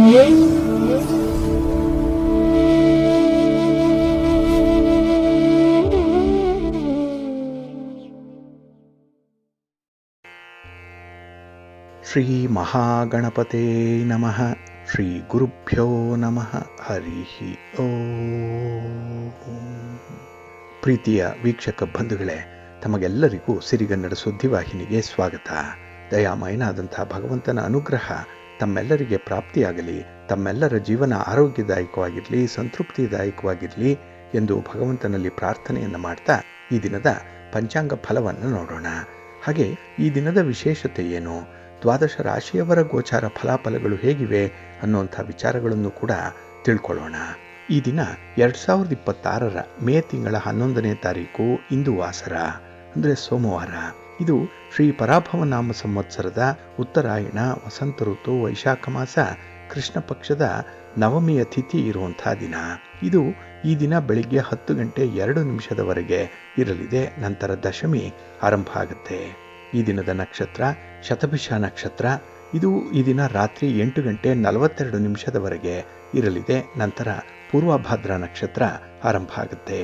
ಶ್ರೀ ಮಹಾಗಣಪತೆ ನಮಃ. ಶ್ರೀ ಗುರುಭ್ಯೋ ನಮಃ. ಹರಿ ಓಂ. ಪ್ರೀತಿಯ ವೀಕ್ಷಕ ಬಂಧುಗಳೇ, ತಮಗೆಲ್ಲರಿಗೂ ಸಿರಿಗನ್ನಡ ಸುದ್ದಿವಾಹಿನಿಗೆ ಸ್ವಾಗತ. ದಯಾಮಯನಾದಂಥ ಭಗವಂತನ ಅನುಗ್ರಹ ತಮ್ಮೆಲ್ಲರಿಗೆ ಪ್ರಾಪ್ತಿಯಾಗಲಿ, ತಮ್ಮೆಲ್ಲರ ಜೀವನ ಆರೋಗ್ಯದಾಯಕವಾಗಿರಲಿ, ಸಂತೃಪ್ತಿದಾಯಕವಾಗಿರಲಿ ಎಂದು ಭಗವಂತನಲ್ಲಿ ಪ್ರಾರ್ಥನೆಯನ್ನು ಮಾಡ್ತಾ ಈ ದಿನದ ಪಂಚಾಂಗ ಫಲವನ್ನು ನೋಡೋಣ. ಹಾಗೆ ಈ ದಿನದ ವಿಶೇಷತೆ ಏನು, ದ್ವಾದಶ ರಾಶಿಯವರ ಗೋಚಾರ ಫಲಾಫಲಗಳು ಹೇಗಿವೆ ಅನ್ನುವಂಥ ವಿಚಾರಗಳನ್ನು ಕೂಡ ತಿಳ್ಕೊಳ್ಳೋಣ. ಈ ದಿನ 2026 ಮೇ ತಿಂಗಳ 11ನೇ ತಾರೀಕು, ಇಂದು ವಾಸರ ಅಂದರೆ ಸೋಮವಾರ. ಇದು ಶ್ರೀ ಪರಾಭವ ನಾಮ ಸಂವತ್ಸರದ ಉತ್ತರಾಯಣ, ವಸಂತ ಋತು, ವೈಶಾಖ ಮಾಸ, ಕೃಷ್ಣ ಪಕ್ಷದ ನವಮಿಯ ತಿಥಿ ಇರುವಂಥ ದಿನ. ಇದು ಈ ದಿನ ಬೆಳಿಗ್ಗೆ 10:02 ಇರಲಿದೆ. ನಂತರ ದಶಮಿ ಆರಂಭ ಆಗುತ್ತೆ. ಈ ದಿನದ ನಕ್ಷತ್ರ ಶತಭಿಷ ನಕ್ಷತ್ರ. ಇದು ಈ ದಿನ ರಾತ್ರಿ 8:42 ಇರಲಿದೆ. ನಂತರ ಪೂರ್ವಭಾದ್ರ ನಕ್ಷತ್ರ ಆರಂಭ ಆಗುತ್ತೆ.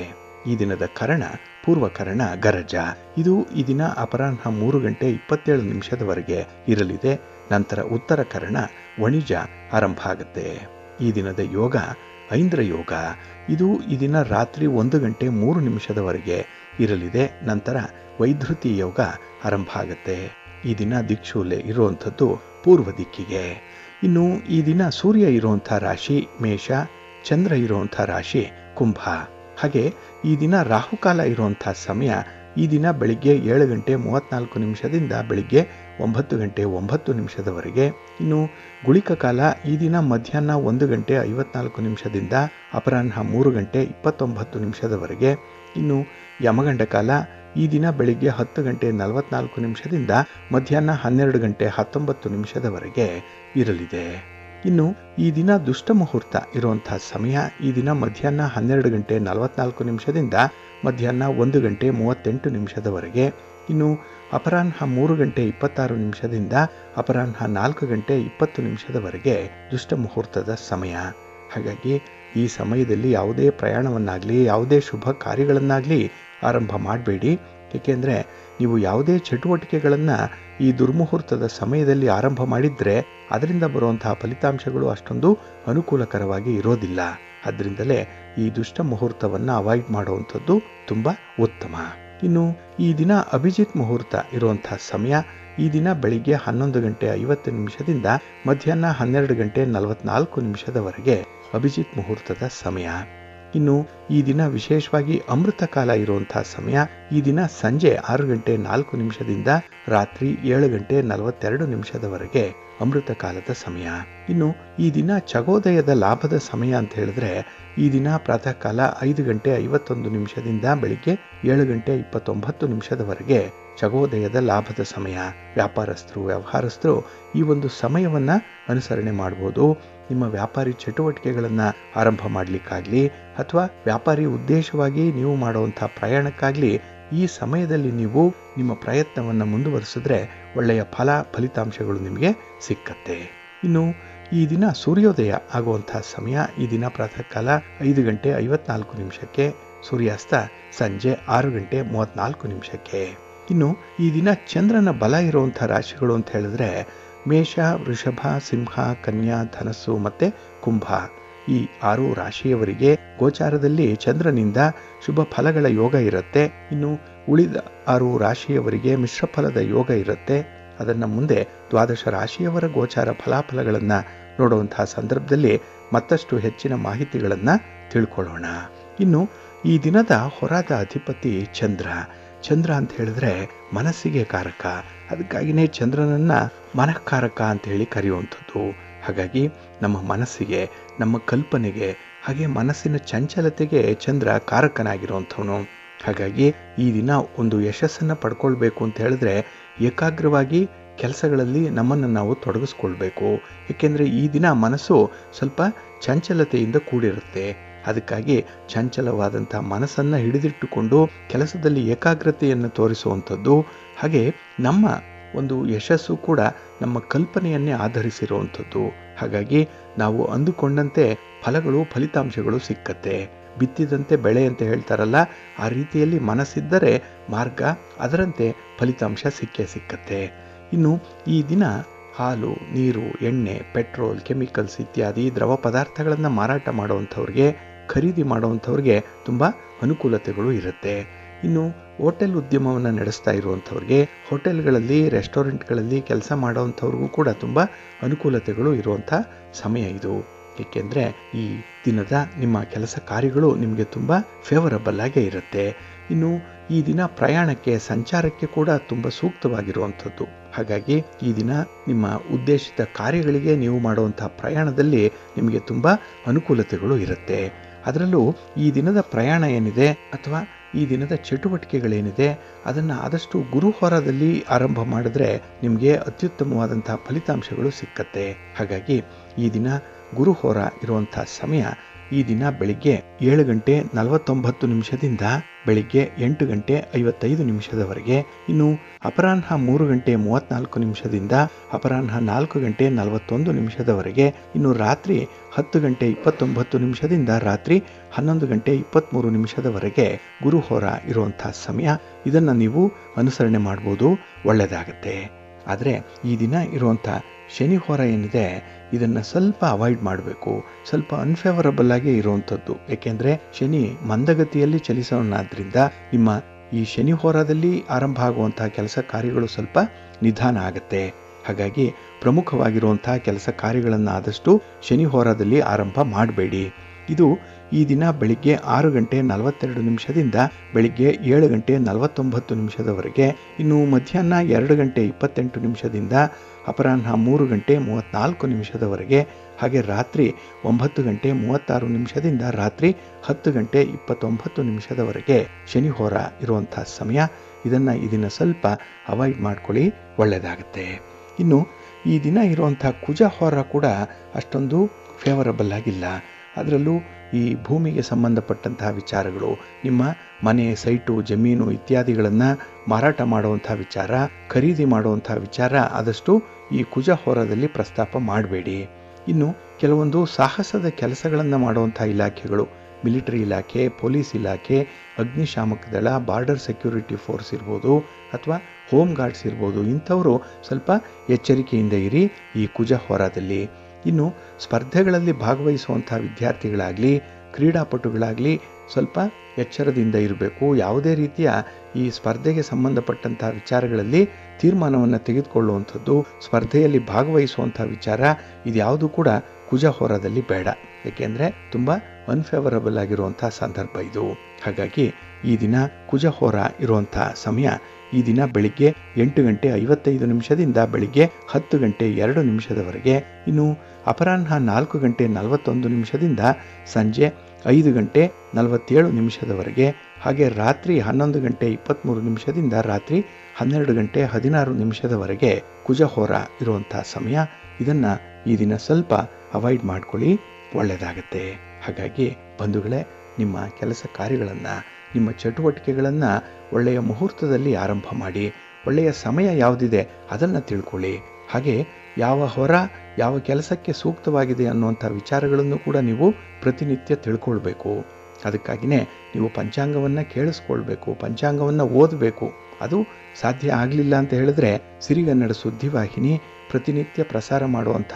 ಈ ದಿನದ ಕರ್ಣ ಪೂರ್ವಕರ್ಣ ಗರಜ. ಇದು ಈ ದಿನ ಅಪರಾಹ್ನ 3:27 ಇರಲಿದೆ. ನಂತರ ಉತ್ತರ ಕರ್ಣ ವಣಿಜ ಆರಂಭ ಆಗುತ್ತೆ. ಈ ದಿನದ ಯೋಗ ಐಂದ್ರ ಯೋಗ. ಇದು ಈ ದಿನ ರಾತ್ರಿ 1:03 ಇರಲಿದೆ. ನಂತರ ವೈಧೃತಿ ಯೋಗ ಆರಂಭ ಆಗುತ್ತೆ. ಈ ದಿನ ದಿಕ್ಷೂಲೆ ಇರುವಂಥದ್ದು ಪೂರ್ವ ದಿಕ್ಕಿಗೆ. ಇನ್ನು ಈ ದಿನ ಸೂರ್ಯ ಇರುವಂಥ ರಾಶಿ ಮೇಷ, ಚಂದ್ರ ಇರುವಂಥ ರಾಶಿ ಕುಂಭ. ಹಾಗೆ ಈ ದಿನ ರಾಹುಕಾಲ ಇರುವಂಥ ಸಮಯ ಈ ದಿನ ಬೆಳಿಗ್ಗೆ 7:34 ಬೆಳಿಗ್ಗೆ 9:09 ಇನ್ನು ಗುಳಿಕ ಕಾಲ ಈ ದಿನ ಮಧ್ಯಾಹ್ನ 1:54 ಅಪರಾಹ್ನ 3:29 ಇನ್ನು ಯಮಗಂಡ ಕಾಲ ಈ ದಿನ ಬೆಳಿಗ್ಗೆ 10:44 ಮಧ್ಯಾಹ್ನ 12:19 ಇರಲಿದೆ. ಇನ್ನು ಈ ದಿನ ದುಷ್ಟ ಮುಹೂರ್ತ ಇರುವಂಥ ಸಮಯ ಈ ದಿನ ಮಧ್ಯಾಹ್ನ 12:44 ಮಧ್ಯಾಹ್ನ 1:38 ಇನ್ನು ಅಪರಾಹ್ನ 3:26 ಅಪರಾಹ್ನ 4:20 ದುಷ್ಟ ಮುಹೂರ್ತದ ಸಮಯ. ಹಾಗಾಗಿ ಈ ಸಮಯದಲ್ಲಿ ಯಾವುದೇ ಪ್ರಯಾಣವನ್ನಾಗಲಿ, ಯಾವುದೇ ಶುಭ ಕಾರ್ಯಗಳನ್ನಾಗಲಿ ಆರಂಭ ಮಾಡಬೇಡಿ. ಏಕೆಂದರೆ ನೀವು ಯಾವುದೇ ಚಟುವಟಿಕೆಗಳನ್ನು ಈ ದುರ್ಮುಹೂರ್ತದ ಸಮಯದಲ್ಲಿ ಆರಂಭ ಮಾಡಿದರೆ ಅದರಿಂದ ಬರುವಂತಹ ಫಲಿತಾಂಶಗಳು ಅಷ್ಟೊಂದು ಅನುಕೂಲಕರವಾಗಿ ಇರೋದಿಲ್ಲ. ಅದರಿಂದಲೇ ಈ ದುಷ್ಟ ಮುಹೂರ್ತವನ್ನು ಅವಾಯ್ಡ್ ಮಾಡುವಂಥದ್ದು ತುಂಬ ಉತ್ತಮ. ಇನ್ನು ಈ ದಿನ ಅಭಿಜಿತ್ ಮುಹೂರ್ತ ಇರುವಂಥ ಸಮಯ ಈ ದಿನ ಬೆಳಿಗ್ಗೆ 11:50 ಮಧ್ಯಾಹ್ನ 12:44 ಅಭಿಜಿತ್ ಮುಹೂರ್ತದ ಸಮಯ. ಇನ್ನು ಈ ದಿನ ವಿಶೇಷವಾಗಿ ಅಮೃತ ಕಾಲ ಇರುವಂಥ ಸಮಯ ಈ ದಿನ ಸಂಜೆ 6:04 ರಾತ್ರಿ 7:42 ಅಮೃತ ಕಾಲದ ಸಮಯ. ಇನ್ನು ಈ ದಿನ ಚಗೋದಯದ ಲಾಭದ ಸಮಯ ಅಂತ ಹೇಳಿದ್ರೆ ಈ ದಿನ ಪ್ರಾತಃ ಕಾಲ 5:51 ಬೆಳಿಗ್ಗೆ 7:29 ಚಗೋದಯದ ಲಾಭದ ಸಮಯ. ವ್ಯಾಪಾರಸ್ಥರು, ವ್ಯವಹಾರಸ್ಥರು ಈ ಒಂದು ಸಮಯವನ್ನು ಅನುಸರಣೆ ಮಾಡ್ಬೋದು. ನಿಮ್ಮ ವ್ಯಾಪಾರಿ ಚಟುವಟಿಕೆಗಳನ್ನು ಆರಂಭ ಮಾಡಲಿಕ್ಕಾಗಲಿ ಅಥವಾ ವ್ಯಾಪಾರಿ ಉದ್ದೇಶವಾಗಿ ನೀವು ಮಾಡುವಂಥ ಪ್ರಯಾಣಕ್ಕಾಗಲಿ ಈ ಸಮಯದಲ್ಲಿ ನೀವು ನಿಮ್ಮ ಪ್ರಯತ್ನವನ್ನು ಮುಂದುವರಿಸಿದ್ರೆ ಒಳ್ಳೆಯ ಫಲಿತಾಂಶಗಳು ನಿಮಗೆ ಸಿಕ್ಕತ್ತೆ. ಇನ್ನು ಈ ದಿನ ಸೂರ್ಯೋದಯ ಆಗುವಂಥ ಸಮಯ ಈ ದಿನ ಪ್ರಾತಃ ಕಾಲ 5:54 ಸೂರ್ಯಾಸ್ತ ಸಂಜೆ 6:34. ಇನ್ನು ಈ ದಿನ ಚಂದ್ರನ ಬಲ ಇರುವಂಥ ರಾಶಿಗಳು ಅಂತ ಹೇಳಿದ್ರೆ ಮೇಷ, ವೃಷಭ, ಸಿಂಹ, ಕನ್ಯಾ, ಧನಸ್ಸು ಮತ್ತು ಕುಂಭ. ಈ 6 ರಾಶಿಯವರಿಗೆ ಗೋಚಾರದಲ್ಲಿ ಚಂದ್ರನಿಂದ ಶುಭ ಫಲಗಳ ಯೋಗ ಇರುತ್ತೆ. ಇನ್ನು ಉಳಿದ 6 ರಾಶಿಯವರಿಗೆ ಮಿಶ್ರ ಫಲದ ಯೋಗ ಇರುತ್ತೆ. ಅದನ್ನು ಮುಂದೆ ದ್ವಾದಶ ರಾಶಿಯವರ ಗೋಚಾರ ಫಲಾಫಲಗಳನ್ನು ನೋಡುವಂತಹ ಸಂದರ್ಭದಲ್ಲಿ ಮತ್ತಷ್ಟು ಹೆಚ್ಚಿನ ಮಾಹಿತಿಗಳನ್ನು ತಿಳ್ಕೊಳ್ಳೋಣ. ಇನ್ನು ಈ ದಿನದ ಹೊರಾದ ಅಧಿಪತಿ ಚಂದ್ರ. ಚಂದ್ರ ಅಂತ ಹೇಳಿದ್ರೆ ಮನಸ್ಸಿಗೆ ಕಾರಕ. ಅದಕ್ಕಾಗಿಯೇ ಚಂದ್ರನನ್ನು ಮನಃಕಾರಕ ಅಂತ ಹೇಳಿ ಕರೆಯುವಂಥದ್ದು. ಹಾಗಾಗಿ ನಮ್ಮ ಮನಸ್ಸಿಗೆ, ನಮ್ಮ ಕಲ್ಪನೆಗೆ, ಹಾಗೆ ಮನಸ್ಸಿನ ಚಂಚಲತೆಗೆ ಚಂದ್ರ ಕಾರಕನಾಗಿರುವಂಥವನು. ಹಾಗಾಗಿ ಈ ದಿನ ಒಂದು ಯಶಸ್ಸನ್ನು ಪಡ್ಕೊಳ್ಬೇಕು ಅಂತ ಹೇಳಿದ್ರೆ ಏಕಾಗ್ರವಾಗಿ ಕೆಲಸಗಳಲ್ಲಿ ನಮ್ಮನ್ನು ನಾವು ತೊಡಗಿಸ್ಕೊಳ್ಬೇಕು. ಏಕೆಂದರೆ ಈ ದಿನ ಮನಸ್ಸು ಸ್ವಲ್ಪ ಚಂಚಲತೆಯಿಂದ ಕೂಡಿರುತ್ತೆ. ಅದಕ್ಕಾಗಿ ಚಂಚಲವಾದಂಥ ಮನಸ್ಸನ್ನು ಹಿಡಿದಿಟ್ಟುಕೊಂಡು ಕೆಲಸದಲ್ಲಿ ಏಕಾಗ್ರತೆಯನ್ನು ತೋರಿಸುವಂಥದ್ದು. ಹಾಗೆ ನಮ್ಮ ಒಂದು ಯಶಸ್ಸು ಕೂಡ ನಮ್ಮ ಕಲ್ಪನೆಯನ್ನೇ ಆಧರಿಸಿರುವಂಥದ್ದು. ಹಾಗಾಗಿ ನಾವು ಅಂದುಕೊಂಡಂತೆ ಫಲಿತಾಂಶಗಳು ಸಿಕ್ಕತ್ತೆ. ಬಿತ್ತಿದಂತೆ ಬೆಳೆ ಅಂತ ಹೇಳ್ತಾರಲ್ಲ, ಆ ರೀತಿಯಲ್ಲಿ ಮನಸ್ಸಿದ್ದರೆ ಮಾರ್ಗ, ಅದರಂತೆ ಫಲಿತಾಂಶ ಸಿಕ್ಕತ್ತೆ. ಇನ್ನು ಈ ದಿನ ಹಾಲು, ನೀರು, ಎಣ್ಣೆ, ಪೆಟ್ರೋಲ್, ಕೆಮಿಕಲ್ಸ್ ಇತ್ಯಾದಿ ದ್ರವ ಪದಾರ್ಥಗಳನ್ನು ಮಾರಾಟ ಮಾಡುವಂಥವ್ರಿಗೆ, ಖರೀದಿ ಮಾಡುವಂಥವ್ರಿಗೆ ತುಂಬ ಅನುಕೂಲತೆಗಳು ಇರುತ್ತೆ. ಇನ್ನು ಹೋಟೆಲ್ ಉದ್ಯಮವನ್ನು ನಡೆಸ್ತಾ ಇರುವಂಥವ್ರಿಗೆ, ಹೋಟೆಲ್ಗಳಲ್ಲಿ, ರೆಸ್ಟೋರೆಂಟ್ಗಳಲ್ಲಿ ಕೆಲಸ ಮಾಡೋವಂಥವ್ರಿಗೂ ಕೂಡ ತುಂಬ ಅನುಕೂಲತೆಗಳು ಇರುವಂಥ ಸಮಯ ಇದು. ಏಕೆಂದರೆ ಈ ದಿನದ ನಿಮ್ಮ ಕೆಲಸ ಕಾರ್ಯಗಳು ನಿಮಗೆ ತುಂಬ ಫೇವರಬಲ್ ಆಗೇ ಇರುತ್ತೆ. ಇನ್ನು ಈ ದಿನ ಪ್ರಯಾಣಕ್ಕೆ, ಸಂಚಾರಕ್ಕೆ ಕೂಡ ತುಂಬ ಸೂಕ್ತವಾಗಿರುವಂಥದ್ದು. ಹಾಗಾಗಿ ಈ ದಿನ ನಿಮ್ಮ ಉದ್ದೇಶಿತ ಕಾರ್ಯಗಳಿಗೆ ನೀವು ಮಾಡುವಂಥ ಪ್ರಯಾಣದಲ್ಲಿ ನಿಮಗೆ ತುಂಬ ಅನುಕೂಲತೆಗಳು ಇರುತ್ತೆ. ಅದರಲ್ಲೂ ಈ ದಿನದ ಪ್ರಯಾಣ ಏನಿದೆ ಅಥವಾ ಈ ದಿನದ ಚಟುವಟಿಕೆಗಳೇನಿದೆ ಅದನ್ನು ಆದಷ್ಟು ಗುರುಹೋರದಲ್ಲಿ ಆರಂಭ ಮಾಡಿದ್ರೆ ನಿಮಗೆ ಅತ್ಯುತ್ತಮವಾದಂಥ ಫಲಿತಾಂಶಗಳು ಸಿಕ್ಕತ್ತೆ. ಹಾಗಾಗಿ ಈ ದಿನ ಗುರುಹೋರ ಇರುವಂಥ ಸಮಯ ಈ ದಿನ ಬೆಳಿಗ್ಗೆ 7 ಗಂಟೆ 49 ನಿಮಿಷದಿಂದ ಬೆಳಿಗ್ಗೆ 8 ಗಂಟೆ 55 ನಿಮಿಷದವರೆಗೆ, ಇನ್ನು ಅಪರಾಹ್ನ 3 ಗಂಟೆ 34 ನಿಮಿಷದಿಂದ ಅಪರಾಹ್ನ 4 ಗಂಟೆ 41 ನಿಮಿಷದವರೆಗೆ, ಇನ್ನು ರಾತ್ರಿ 10 ಗಂಟೆ 29 ನಿಮಿಷದಿಂದ ರಾತ್ರಿ 11 ಗಂಟೆ 23 ನಿಮಿಷದವರೆಗೆ ಗುರುಹೋರ ಇರುವಂಥ ಸಮಯ. ಇದನ್ನು ನೀವು ಅನುಸರಣೆ ಮಾಡ್ಬೋದು, ಒಳ್ಳೆಯದಾಗತ್ತೆ. ಆದರೆ ಈ ದಿನ ಇರುವಂಥ ಶನಿ ಹೋರ ಏನಿದೆ ಇದನ್ನು ಸ್ವಲ್ಪ ಅವಾಯ್ಡ್ ಮಾಡಬೇಕು. ಸ್ವಲ್ಪ ಅನ್ಫೇವರಬಲ್ ಆಗಿ ಇರುವಂಥದ್ದು. ಏಕೆಂದರೆ ಶನಿ ಮಂದಗತಿಯಲ್ಲಿ ಚಲಿಸೋನಾದ್ರಿಂದ ನಿಮ್ಮ ಈ ಶನಿ ಹೋರಾದಲ್ಲಿ ಆರಂಭ ಆಗುವಂತಹ ಕೆಲಸ ಕಾರ್ಯಗಳು ಸ್ವಲ್ಪ ನಿಧಾನ ಆಗುತ್ತೆ. ಹಾಗಾಗಿ ಪ್ರಮುಖವಾಗಿರುವಂತಹ ಕೆಲಸ ಕಾರ್ಯಗಳನ್ನು ಆದಷ್ಟು ಶನಿ ಹೋರಾದಲ್ಲಿ ಆರಂಭ ಮಾಡಬೇಡಿ. ಇದು ಈ ದಿನ ಬೆಳಿಗ್ಗೆ 6 ಗಂಟೆ 42 ನಿಮಿಷದಿಂದ ಬೆಳಿಗ್ಗೆ 7 ಗಂಟೆ 49 ನಿಮಿಷದವರೆಗೆ, ಇನ್ನು ಮಧ್ಯಾಹ್ನ 2 ಗಂಟೆ 28 ನಿಮಿಷದಿಂದ ಅಪರಾಹ್ನ 3 ಗಂಟೆ 34 ನಿಮಿಷದವರೆಗೆ, ಹಾಗೆ ರಾತ್ರಿ 9 ಗಂಟೆ 36 ನಿಮಿಷದಿಂದ ರಾತ್ರಿ 10 ಗಂಟೆ 29 ನಿಮಿಷದವರೆಗೆ ಶನಿ ಹೋರ ಇರುವಂಥ ಸಮಯ. ಇದನ್ನು ಈ ದಿನ ಸ್ವಲ್ಪ ಅವಾಯ್ಡ್ ಮಾಡ್ಕೊಳ್ಳಿ, ಒಳ್ಳೆಯದಾಗುತ್ತೆ. ಇನ್ನು ಈ ದಿನ ಇರುವಂಥ ಕುಜ ಹೋರ ಕೂಡ ಅಷ್ಟೊಂದು ಫೇವರಬಲ್ ಆಗಿಲ್ಲ. ಅದರಲ್ಲೂ ಈ ಭೂಮಿಗೆ ಸಂಬಂಧಪಟ್ಟಂತಹ ವಿಚಾರಗಳು, ನಿಮ್ಮ ಮನೆ, ಸೈಟು, ಜಮೀನು ಇತ್ಯಾದಿಗಳನ್ನು ಮಾರಾಟ ಮಾಡುವಂಥ ವಿಚಾರ, ಖರೀದಿ ಮಾಡುವಂಥ ವಿಚಾರ ಆದಷ್ಟು ಈ ಕುಜ ಹೋರದಲ್ಲಿ ಪ್ರಸ್ತಾಪ ಮಾಡಬೇಡಿ. ಇನ್ನು ಕೆಲವೊಂದು ಸಾಹಸದ ಕೆಲಸಗಳನ್ನು ಮಾಡುವಂಥ ಇಲಾಖೆಗಳು, ಮಿಲಿಟರಿ ಇಲಾಖೆ, ಪೊಲೀಸ್ ಇಲಾಖೆ, ಅಗ್ನಿಶಾಮಕ ದಳ, ಬಾರ್ಡರ್ ಸೆಕ್ಯೂರಿಟಿ ಫೋರ್ಸ್ ಇರ್ಬೋದು ಅಥವಾ ಹೋಮ್ ಗಾರ್ಡ್ಸ್ ಇರ್ಬೋದು, ಇಂಥವರು ಸ್ವಲ್ಪ ಎಚ್ಚರಿಕೆಯಿಂದ ಇರಿ ಈ ಕುಜ ಹೋರಾದಲ್ಲಿ. ಇನ್ನು ಸ್ಪರ್ಧೆಗಳಲ್ಲಿ ಭಾಗವಹಿಸುವಂಥ ವಿದ್ಯಾರ್ಥಿಗಳಾಗಲಿ, ಕ್ರೀಡಾಪಟುಗಳಾಗಲಿ ಸ್ವಲ್ಪ ಎಚ್ಚರದಿಂದ ಇರಬೇಕು. ಯಾವುದೇ ರೀತಿಯ ಈ ಸ್ಪರ್ಧೆಗೆ ಸಂಬಂಧಪಟ್ಟಂಥ ವಿಚಾರಗಳಲ್ಲಿ ತೀರ್ಮಾನವನ್ನು ತೆಗೆದುಕೊಳ್ಳುವಂಥದ್ದು, ಸ್ಪರ್ಧೆಯಲ್ಲಿ ಭಾಗವಹಿಸುವಂಥ ವಿಚಾರ ಇದ್ಯಾವುದು ಕೂಡ ಕುಜ ಹೋರಾದಲ್ಲಿ ಬೇಡ. ಏಕೆಂದರೆ ತುಂಬ ಅನ್ಫೇವರಬಲ್ ಆಗಿರುವಂಥ ಸಂದರ್ಭ ಇದು. ಹಾಗಾಗಿ ಈ ದಿನ ಕುಜ ಹೋರ ಇರುವಂಥ ಸಮಯ ಈ ದಿನ ಬೆಳಿಗ್ಗೆ 8 ಗಂಟೆ 55 ನಿಮಿಷದಿಂದ ಬೆಳಿಗ್ಗೆ 10 ಗಂಟೆ 2 ನಿಮಿಷದವರೆಗೆ, ಇನ್ನು ಅಪರಾಹ್ನ 4 ಗಂಟೆ 41 ನಿಮಿಷದಿಂದ ಸಂಜೆ 5 ಗಂಟೆ 47 ನಿಮಿಷದವರೆಗೆ, ಹಾಗೆ ರಾತ್ರಿ 11 ಗಂಟೆ 23 ನಿಮಿಷದಿಂದ ರಾತ್ರಿ 12 ಗಂಟೆ 16 ನಿಮಿಷದವರೆಗೆ ಕುಜ ಹೋರ ಇರುವಂಥ ಸಮಯ. ಇದನ್ನು ಈ ದಿನ ಸ್ವಲ್ಪ ಅವಾಯ್ಡ್ ಮಾಡ್ಕೊಳ್ಳಿ, ಒಳ್ಳೆಯದಾಗತ್ತೆ. ಹಾಗಾಗಿ ಬಂಧುಗಳೇ, ನಿಮ್ಮ ಕೆಲಸ ಕಾರ್ಯಗಳನ್ನು, ನಿಮ್ಮ ಚಟುವಟಿಕೆಗಳನ್ನು ಒಳ್ಳೆಯ ಮುಹೂರ್ತದಲ್ಲಿ ಆರಂಭ ಮಾಡಿ. ಒಳ್ಳೆಯ ಸಮಯ ಯಾವುದಿದೆ ಅದನ್ನು ತಿಳ್ಕೊಳ್ಳಿ. ಹಾಗೆ ಯಾವ ಹೊರ, ಯಾವ ಕೆಲಸಕ್ಕೆ ಸೂಕ್ತವಾಗಿದೆ ಅನ್ನುವಂಥ ವಿಚಾರಗಳನ್ನು ಕೂಡ ನೀವು ಪ್ರತಿನಿತ್ಯ ತಿಳ್ಕೊಳ್ಬೇಕು. ಅದಕ್ಕಾಗಿಯೇ ನೀವು ಪಂಚಾಂಗವನ್ನು ಕೇಳಿಸ್ಕೊಳ್ಬೇಕು, ಪಂಚಾಂಗವನ್ನು ಓದಬೇಕು. ಅದು ಸಾಧ್ಯ ಆಗಲಿಲ್ಲ ಅಂತ ಹೇಳಿದ್ರೆ ಸಿರಿಗನ್ನಡ ಸುದ್ದಿವಾಹಿನಿ ಪ್ರತಿನಿತ್ಯ ಪ್ರಸಾರ ಮಾಡುವಂಥ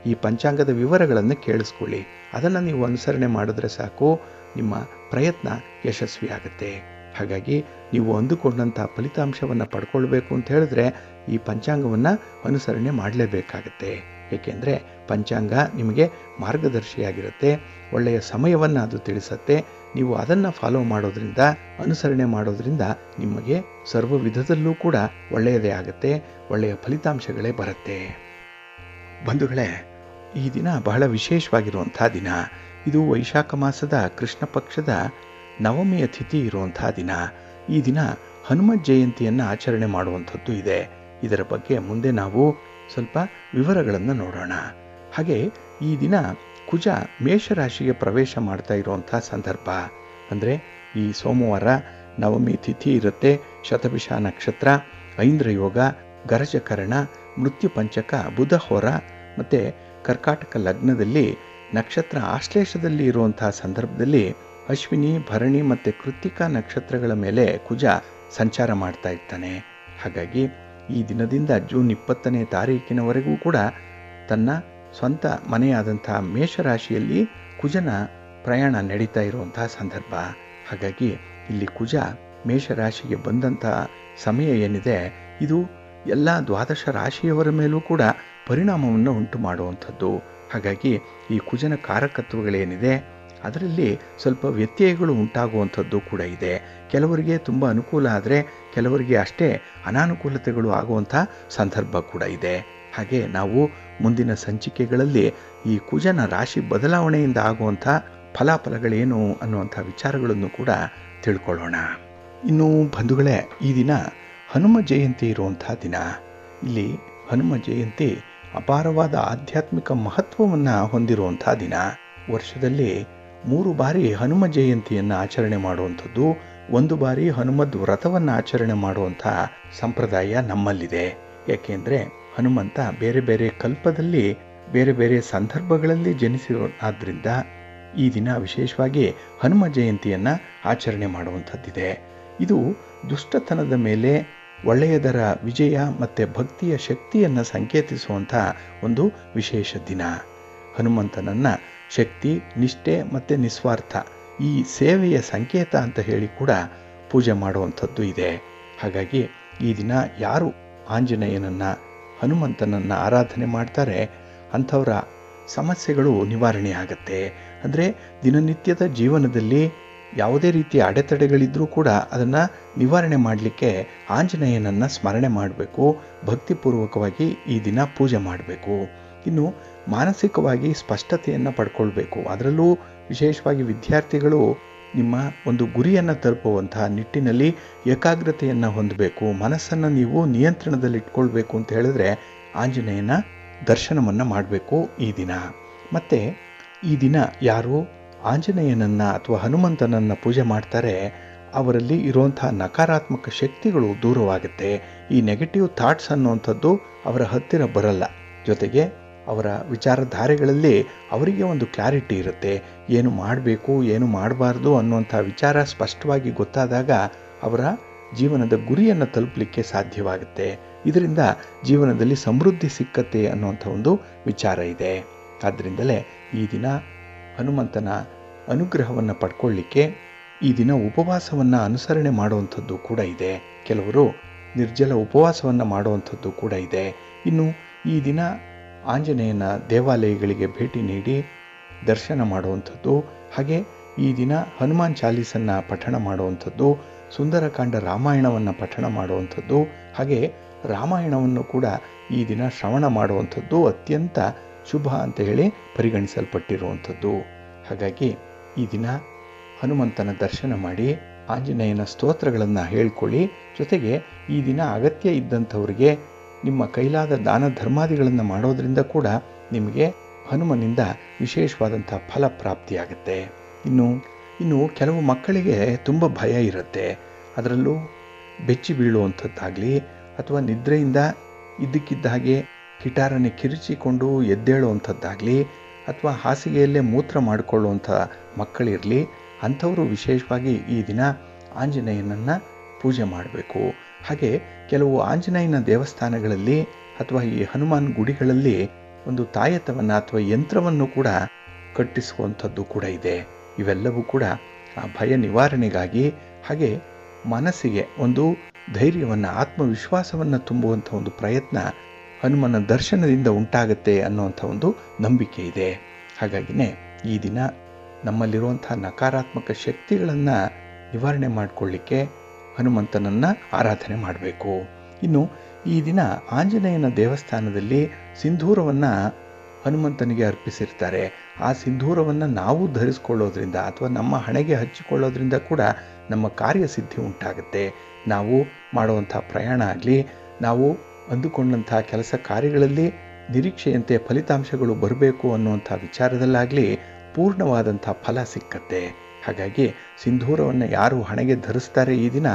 ಈ ಪಂಚಾಂಗದ ವಿವರಗಳನ್ನು ಕೇಳಿಸ್ಕೊಳ್ಳಿ. ಅದನ್ನು ನೀವು ಅನುಸರಣೆ ಮಾಡಿದ್ರೆ ಸಾಕು, ನಿಮ್ಮ ಪ್ರಯತ್ನ ಯಶಸ್ವಿಯಾಗುತ್ತೆ. ಹಾಗಾಗಿ ನೀವು ಅಂದುಕೊಂಡಂಥ ಫಲಿತಾಂಶವನ್ನು ಪಡ್ಕೊಳ್ಬೇಕು ಅಂತ ಹೇಳಿದ್ರೆ ಈ ಪಂಚಾಂಗವನ್ನು ಅನುಸರಣೆ ಮಾಡಲೇಬೇಕಾಗತ್ತೆ. ಏಕೆಂದರೆ ಪಂಚಾಂಗ ನಿಮಗೆ ಮಾರ್ಗದರ್ಶಿಯಾಗಿರುತ್ತೆ, ಒಳ್ಳೆಯ ಸಮಯವನ್ನು ಅದು ತಿಳಿಸುತ್ತೆ. ನೀವು ಅದನ್ನು ಫಾಲೋ ಮಾಡೋದ್ರಿಂದ, ಅನುಸರಣೆ ಮಾಡೋದ್ರಿಂದ ನಿಮಗೆ ಸರ್ವ ವಿಧದಲ್ಲೂ ಕೂಡ ಒಳ್ಳೆಯದೇ ಆಗುತ್ತೆ, ಒಳ್ಳೆಯ ಫಲಿತಾಂಶಗಳೇ ಬರುತ್ತೆ. ಬಂಧುಗಳೇ, ಈ ದಿನ ಬಹಳ ವಿಶೇಷವಾಗಿರುವಂಥ ದಿನ. ಇದು ವೈಶಾಖ ಮಾಸದ ಕೃಷ್ಣ ಪಕ್ಷದ ನವಮಿಯ ತಿಥಿ ಇರುವಂಥ ದಿನ. ಈ ದಿನ ಹನುಮತ್ ಜಯಂತಿಯನ್ನು ಆಚರಣೆ ಮಾಡುವಂಥದ್ದು ಇದೆ. ಇದರ ಬಗ್ಗೆ ಮುಂದೆ ನಾವು ಸ್ವಲ್ಪ ವಿವರಗಳನ್ನು ನೋಡೋಣ. ಹಾಗೆ ಈ ದಿನ ಕುಜ ಮೇಷರಾಶಿಗೆ ಪ್ರವೇಶ ಮಾಡ್ತಾ ಇರುವಂಥ ಸಂದರ್ಭ. ಅಂದರೆ ಈ ಸೋಮವಾರ ನವಮಿ ತಿಥಿ ಇರುತ್ತೆ, ಶತಭಿಷ ನಕ್ಷತ್ರ, ಐಂದ್ರಯೋಗ, ಗರಜಕರಣ, ಮೃತ್ಯು ಪಂಚಕ, ಬುಧ ಹೋರ ಮತ್ತು ಕರ್ಕಾಟಕ ಲಗ್ನದಲ್ಲಿ ನಕ್ಷತ್ರ ಆಶ್ಲೇಷದಲ್ಲಿ ಇರುವಂತಹ ಸಂದರ್ಭದಲ್ಲಿ ಅಶ್ವಿನಿ, ಭರಣಿ ಮತ್ತು ಕೃತ್ತಿಕಾ ನಕ್ಷತ್ರಗಳ ಮೇಲೆ ಕುಜ ಸಂಚಾರ ಮಾಡ್ತಾ ಇರ್ತಾನೆ. ಹಾಗಾಗಿ ಈ ದಿನದಿಂದ ಜೂನ್ 20ನೇ ತಾರೀಕಿನವರೆಗೂ ಕೂಡ ತನ್ನ ಸ್ವಂತ ಮನೆಯಾದಂಥ ಮೇಷರಾಶಿಯಲ್ಲಿ ಕುಜನ ಪ್ರಯಾಣ ನಡೀತಾ ಇರುವಂತಹ ಸಂದರ್ಭ. ಹಾಗಾಗಿ ಇಲ್ಲಿ ಕುಜ ಮೇಷರಾಶಿಗೆ ಬಂದಂಥ ಸಮಯ ಏನಿದೆ ಇದು ಎಲ್ಲ ದ್ವಾದಶ ರಾಶಿಯವರ ಮೇಲೂ ಕೂಡ ಪರಿಣಾಮವನ್ನು ಉಂಟು ಮಾಡುವಂಥದ್ದು. ಹಾಗಾಗಿ ಈ ಕುಜನ ಕಾರಕತ್ವಗಳೇನಿದೆ ಅದರಲ್ಲಿ ಸ್ವಲ್ಪ ವ್ಯತ್ಯಯಗಳು ಉಂಟಾಗುವಂಥದ್ದು ಕೂಡ ಇದೆ. ಕೆಲವರಿಗೆ ತುಂಬ ಅನುಕೂಲ ಆದರೆ ಕೆಲವರಿಗೆ ಅಷ್ಟೇ ಅನಾನುಕೂಲತೆಗಳು ಆಗುವಂಥ ಸಂದರ್ಭ ಕೂಡ ಇದೆ. ಹಾಗೆ ನಾವು ಮುಂದಿನ ಸಂಚಿಕೆಗಳಲ್ಲಿ ಈ ಕುಜನ ರಾಶಿ ಬದಲಾವಣೆಯಿಂದ ಆಗುವಂಥ ಫಲಾಫಲಗಳೇನು ಅನ್ನುವಂಥ ವಿಚಾರಗಳನ್ನು ಕೂಡ ತಿಳ್ಕೊಳ್ಳೋಣ. ಇನ್ನು ಬಂಧುಗಳೇ, ಈ ದಿನ ಹನುಮ ಜಯಂತಿ ಇರುವಂಥ ದಿನ. ಇಲ್ಲಿ ಹನುಮ ಜಯಂತಿ ಅಪಾರವಾದ ಆಧ್ಯಾತ್ಮಿಕ ಮಹತ್ವವನ್ನು ಹೊಂದಿರುವಂಥ ದಿನ. ವರ್ಷದಲ್ಲಿ 3 ಬಾರಿ ಹನುಮ ಜಯಂತಿಯನ್ನು ಆಚರಣೆ ಮಾಡುವಂಥದ್ದು, 1 ಬಾರಿ ಹನುಮದ್ ವ್ರತವನ್ನು ಆಚರಣೆ ಮಾಡುವಂಥ ಸಂಪ್ರದಾಯ ನಮ್ಮಲ್ಲಿದೆ. ಯಾಕೆಂದರೆ ಹನುಮಂತ ಬೇರೆ ಬೇರೆ ಕಲ್ಪದಲ್ಲಿ ಬೇರೆ ಬೇರೆ ಸಂದರ್ಭಗಳಲ್ಲಿ ಜನಿಸಿರೋದ್ರಿಂದ ಈ ದಿನ ವಿಶೇಷವಾಗಿ ಹನುಮ ಜಯಂತಿಯನ್ನು ಆಚರಣೆ ಮಾಡುವಂಥದ್ದಿದೆ. ಇದು ದುಷ್ಟತನದ ಮೇಲೆ ಒಳ್ಳೆಯದರ ವಿಜಯ ಮತ್ತು ಭಕ್ತಿಯ ಶಕ್ತಿಯನ್ನು ಸಂಕೇತಿಸುವಂಥ ಒಂದು ವಿಶೇಷ ದಿನ. ಹನುಮಂತನನ್ನು ಶಕ್ತಿ, ನಿಷ್ಠೆ ಮತ್ತು ನಿಸ್ವಾರ್ಥ ಈ ಸೇವೆಯ ಸಂಕೇತ ಅಂತ ಹೇಳಿ ಕೂಡ ಪೂಜೆ ಮಾಡುವಂಥದ್ದು ಇದೆ. ಹಾಗಾಗಿ ಈ ದಿನ ಯಾರು ಆಂಜನೇಯನನ್ನು, ಹನುಮಂತನನ್ನು ಆರಾಧನೆ ಮಾಡ್ತಾರೆ ಅಂಥವರ ಸಮಸ್ಯೆಗಳು ನಿವಾರಣೆ ಆಗುತ್ತೆ. ಅಂದರೆ ದಿನನಿತ್ಯದ ಜೀವನದಲ್ಲಿ ಯಾವುದೇ ರೀತಿಯ ಅಡೆತಡೆಗಳಿದ್ರೂ ಕೂಡ ಅದನ್ನು ನಿವಾರಣೆ ಮಾಡಲಿಕ್ಕೆ ಆಂಜನೇಯನನ್ನು ಸ್ಮರಣೆ ಮಾಡಬೇಕು, ಭಕ್ತಿಪೂರ್ವಕವಾಗಿ ಈ ದಿನ ಪೂಜೆ ಮಾಡಬೇಕು. ಇನ್ನು ಮಾನಸಿಕವಾಗಿ ಸ್ಪಷ್ಟತೆಯನ್ನು ಪಡ್ಕೊಳ್ಬೇಕು. ಅದರಲ್ಲೂ ವಿಶೇಷವಾಗಿ ವಿದ್ಯಾರ್ಥಿಗಳು ನಿಮ್ಮ ಒಂದು ಗುರಿಯನ್ನು ತಲುಪುವಂತಹ ನಿಟ್ಟಿನಲ್ಲಿ ಏಕಾಗ್ರತೆಯನ್ನು ಹೊಂದಬೇಕು, ಮನಸ್ಸನ್ನು ನೀವು ನಿಯಂತ್ರಣದಲ್ಲಿಟ್ಕೊಳ್ಬೇಕು ಅಂತ ಹೇಳಿದ್ರೆ ಆಂಜನೇಯನ ದರ್ಶನವನ್ನು ಮಾಡಬೇಕು ಈ ದಿನ. ಮತ್ತು ಈ ದಿನ ಯಾರು ಆಂಜನೇಯನನ್ನು ಅಥವಾ ಹನುಮಂತನನ್ನು ಪೂಜೆ ಮಾಡ್ತಾರೆ ಅವರಲ್ಲಿ ಇರುವಂತಹ ನಕಾರಾತ್ಮಕ ಶಕ್ತಿಗಳು ದೂರವಾಗುತ್ತೆ. ಈ ನೆಗೆಟಿವ್ ಥಾಟ್ಸ್ ಅನ್ನುವಂಥದ್ದು ಅವರ ಹತ್ತಿರ ಬರಲ್ಲ. ಜೊತೆಗೆ ಅವರ ವಿಚಾರಧಾರೆಗಳಲ್ಲಿ ಅವರಿಗೆ ಒಂದು ಕ್ಲಾರಿಟಿ ಇರುತ್ತೆ. ಏನು ಮಾಡಬೇಕು, ಏನು ಮಾಡಬಾರ್ದು ಅನ್ನುವಂಥ ವಿಚಾರ ಸ್ಪಷ್ಟವಾಗಿ ಗೊತ್ತಾದಾಗ ಅವರ ಜೀವನದ ಗುರಿಯನ್ನು ತಲುಪಲಿಕ್ಕೆ ಸಾಧ್ಯವಾಗುತ್ತೆ. ಇದರಿಂದ ಜೀವನದಲ್ಲಿ ಸಮೃದ್ಧಿ ಸಿಕ್ಕತ್ತೆ ಅನ್ನುವಂಥ ಒಂದು ವಿಚಾರ ಇದೆ. ಆದ್ದರಿಂದಲೇ ಈ ದಿನ ಹನುಮಂತನ ಅನುಗ್ರಹವನ್ನು ಪಡ್ಕೊಳ್ಳಿಕ್ಕೆ ಈ ದಿನ ಉಪವಾಸವನ್ನು ಅನುಸರಣೆ ಮಾಡುವಂಥದ್ದು ಕೂಡ ಇದೆ. ಕೆಲವರು ನಿರ್ಜಲ ಉಪವಾಸವನ್ನು ಮಾಡುವಂಥದ್ದು ಕೂಡ ಇದೆ. ಇನ್ನು ಈ ದಿನ ಆಂಜನೇಯನ ದೇವಾಲಯಗಳಿಗೆ ಭೇಟಿ ನೀಡಿ ದರ್ಶನ ಮಾಡುವಂಥದ್ದು, ಹಾಗೆ ಈ ದಿನ ಹನುಮಾನ್ ಚಾಲೀಸನ್ನು ಪಠಣ ಮಾಡುವಂಥದ್ದು, ಸುಂದರಕಾಂಡ ರಾಮಾಯಣವನ್ನು ಪಠಣ ಮಾಡುವಂಥದ್ದು, ಹಾಗೆ ರಾಮಾಯಣವನ್ನು ಕೂಡ ಈ ದಿನ ಶ್ರವಣ ಮಾಡುವಂಥದ್ದು ಅತ್ಯಂತ ಶುಭ ಅಂತ ಹೇಳಿ ಪರಿಗಣಿಸಲ್ಪಟ್ಟಿರುವಂಥದ್ದು. ಹಾಗಾಗಿ ಈ ದಿನ ಹನುಮಂತನ ದರ್ಶನ ಮಾಡಿ ಆಂಜನೇಯನ ಸ್ತೋತ್ರಗಳನ್ನು ಹೇಳ್ಕೊಳ್ಳಿ. ಜೊತೆಗೆ ಈ ದಿನ ಅಗತ್ಯ ಇದ್ದಂಥವ್ರಿಗೆ ನಿಮ್ಮ ಕೈಲಾದ ದಾನ ಧರ್ಮಾದಿಗಳನ್ನು ಮಾಡೋದರಿಂದ ಕೂಡ ನಿಮಗೆ ಹನುಮನಿಂದ ವಿಶೇಷವಾದಂಥ ಫಲ ಪ್ರಾಪ್ತಿಯಾಗುತ್ತೆ. ಇನ್ನು ಕೆಲವು ಮಕ್ಕಳಿಗೆ ತುಂಬ ಭಯ ಇರುತ್ತೆ. ಅದರಲ್ಲೂ ಬೆಚ್ಚಿ ಬೀಳುವಂಥದ್ದಾಗಲಿ ಅಥವಾ ನಿದ್ರೆಯಿಂದ ಇದ್ದಕ್ಕಿದ್ದ ಹಾಗೆ ಕಿಟಾರನ್ನು ಕಿರುಚಿಕೊಂಡು ಎದ್ದೇಳುವಂಥದ್ದಾಗಲಿ ಅಥವಾ ಹಾಸಿಗೆಯಲ್ಲೇ ಮೂತ್ರ ಮಾಡಿಕೊಳ್ಳುವಂಥ ಮಕ್ಕಳಿರಲಿ, ಅಂಥವರು ವಿಶೇಷವಾಗಿ ಈ ದಿನ ಆಂಜನೇಯನನ್ನು ಪೂಜೆ ಮಾಡಬೇಕು. ಹಾಗೆ ಕೆಲವು ಆಂಜನೇಯನ ದೇವಸ್ಥಾನಗಳಲ್ಲಿ ಅಥವಾ ಈ ಹನುಮಾನ್ ಗುಡಿಗಳಲ್ಲಿ ಒಂದು ತಾಯತವನ್ನು ಅಥವಾ ಯಂತ್ರವನ್ನು ಕೂಡ ಕಟ್ಟಿಸುವಂಥದ್ದು ಕೂಡ ಇದೆ. ಇವೆಲ್ಲವೂ ಕೂಡ ಆ ಭಯ ನಿವಾರಣೆಗಾಗಿ, ಹಾಗೆ ಮನಸ್ಸಿಗೆ ಒಂದು ಧೈರ್ಯವನ್ನು, ಆತ್ಮವಿಶ್ವಾಸವನ್ನು ತುಂಬುವಂಥ ಒಂದು ಪ್ರಯತ್ನ ಹನುಮನ ದರ್ಶನದಿಂದ ಉಂಟಾಗುತ್ತೆ ಅನ್ನುವಂಥ ಒಂದು ನಂಬಿಕೆ ಇದೆ. ಹಾಗಾಗಿನೇ ಈ ದಿನ ನಮ್ಮಲ್ಲಿರುವಂಥ ನಕಾರಾತ್ಮಕ ಶಕ್ತಿಗಳನ್ನು ನಿವಾರಣೆ ಮಾಡಿಕೊಳ್ಳಿಕ್ಕೆ ಹನುಮಂತನನ್ನು ಆರಾಧನೆ ಮಾಡಬೇಕು. ಇನ್ನು ಈ ದಿನ ಆಂಜನೇಯನ ದೇವಸ್ಥಾನದಲ್ಲಿ ಸಿಂಧೂರವನ್ನು ಹನುಮಂತನಿಗೆ ಅರ್ಪಿಸಿರ್ತಾರೆ. ಆ ಸಿಂಧೂರವನ್ನು ನಾವು ಧರಿಸ್ಕೊಳ್ಳೋದ್ರಿಂದ ಅಥವಾ ನಮ್ಮ ಹಣೆಗೆ ಹಚ್ಚಿಕೊಳ್ಳೋದ್ರಿಂದ ಕೂಡ ನಮ್ಮ ಕಾರ್ಯಸಿದ್ಧಿ ಉಂಟಾಗುತ್ತೆ. ನಾವು ಮಾಡುವಂಥ ಪ್ರಯಾಣ ಆಗಲಿ, ನಾವು ಅಂದುಕೊಂಡಂಥ ಕೆಲಸ ಕಾರ್ಯಗಳಲ್ಲಿ ನಿರೀಕ್ಷೆಯಂತೆ ಫಲಿತಾಂಶಗಳು ಬರಬೇಕು ಅನ್ನುವಂಥ ವಿಚಾರದಲ್ಲಾಗಲಿ ಪೂರ್ಣವಾದಂಥ ಫಲ ಸಿಕ್ಕತ್ತೆ. ಹಾಗಾಗಿ ಸಿಂಧೂರವನ್ನು ಯಾರು ಹಣೆಗೆ ಧರಿಸ್ತಾರೆ ಈ ದಿನ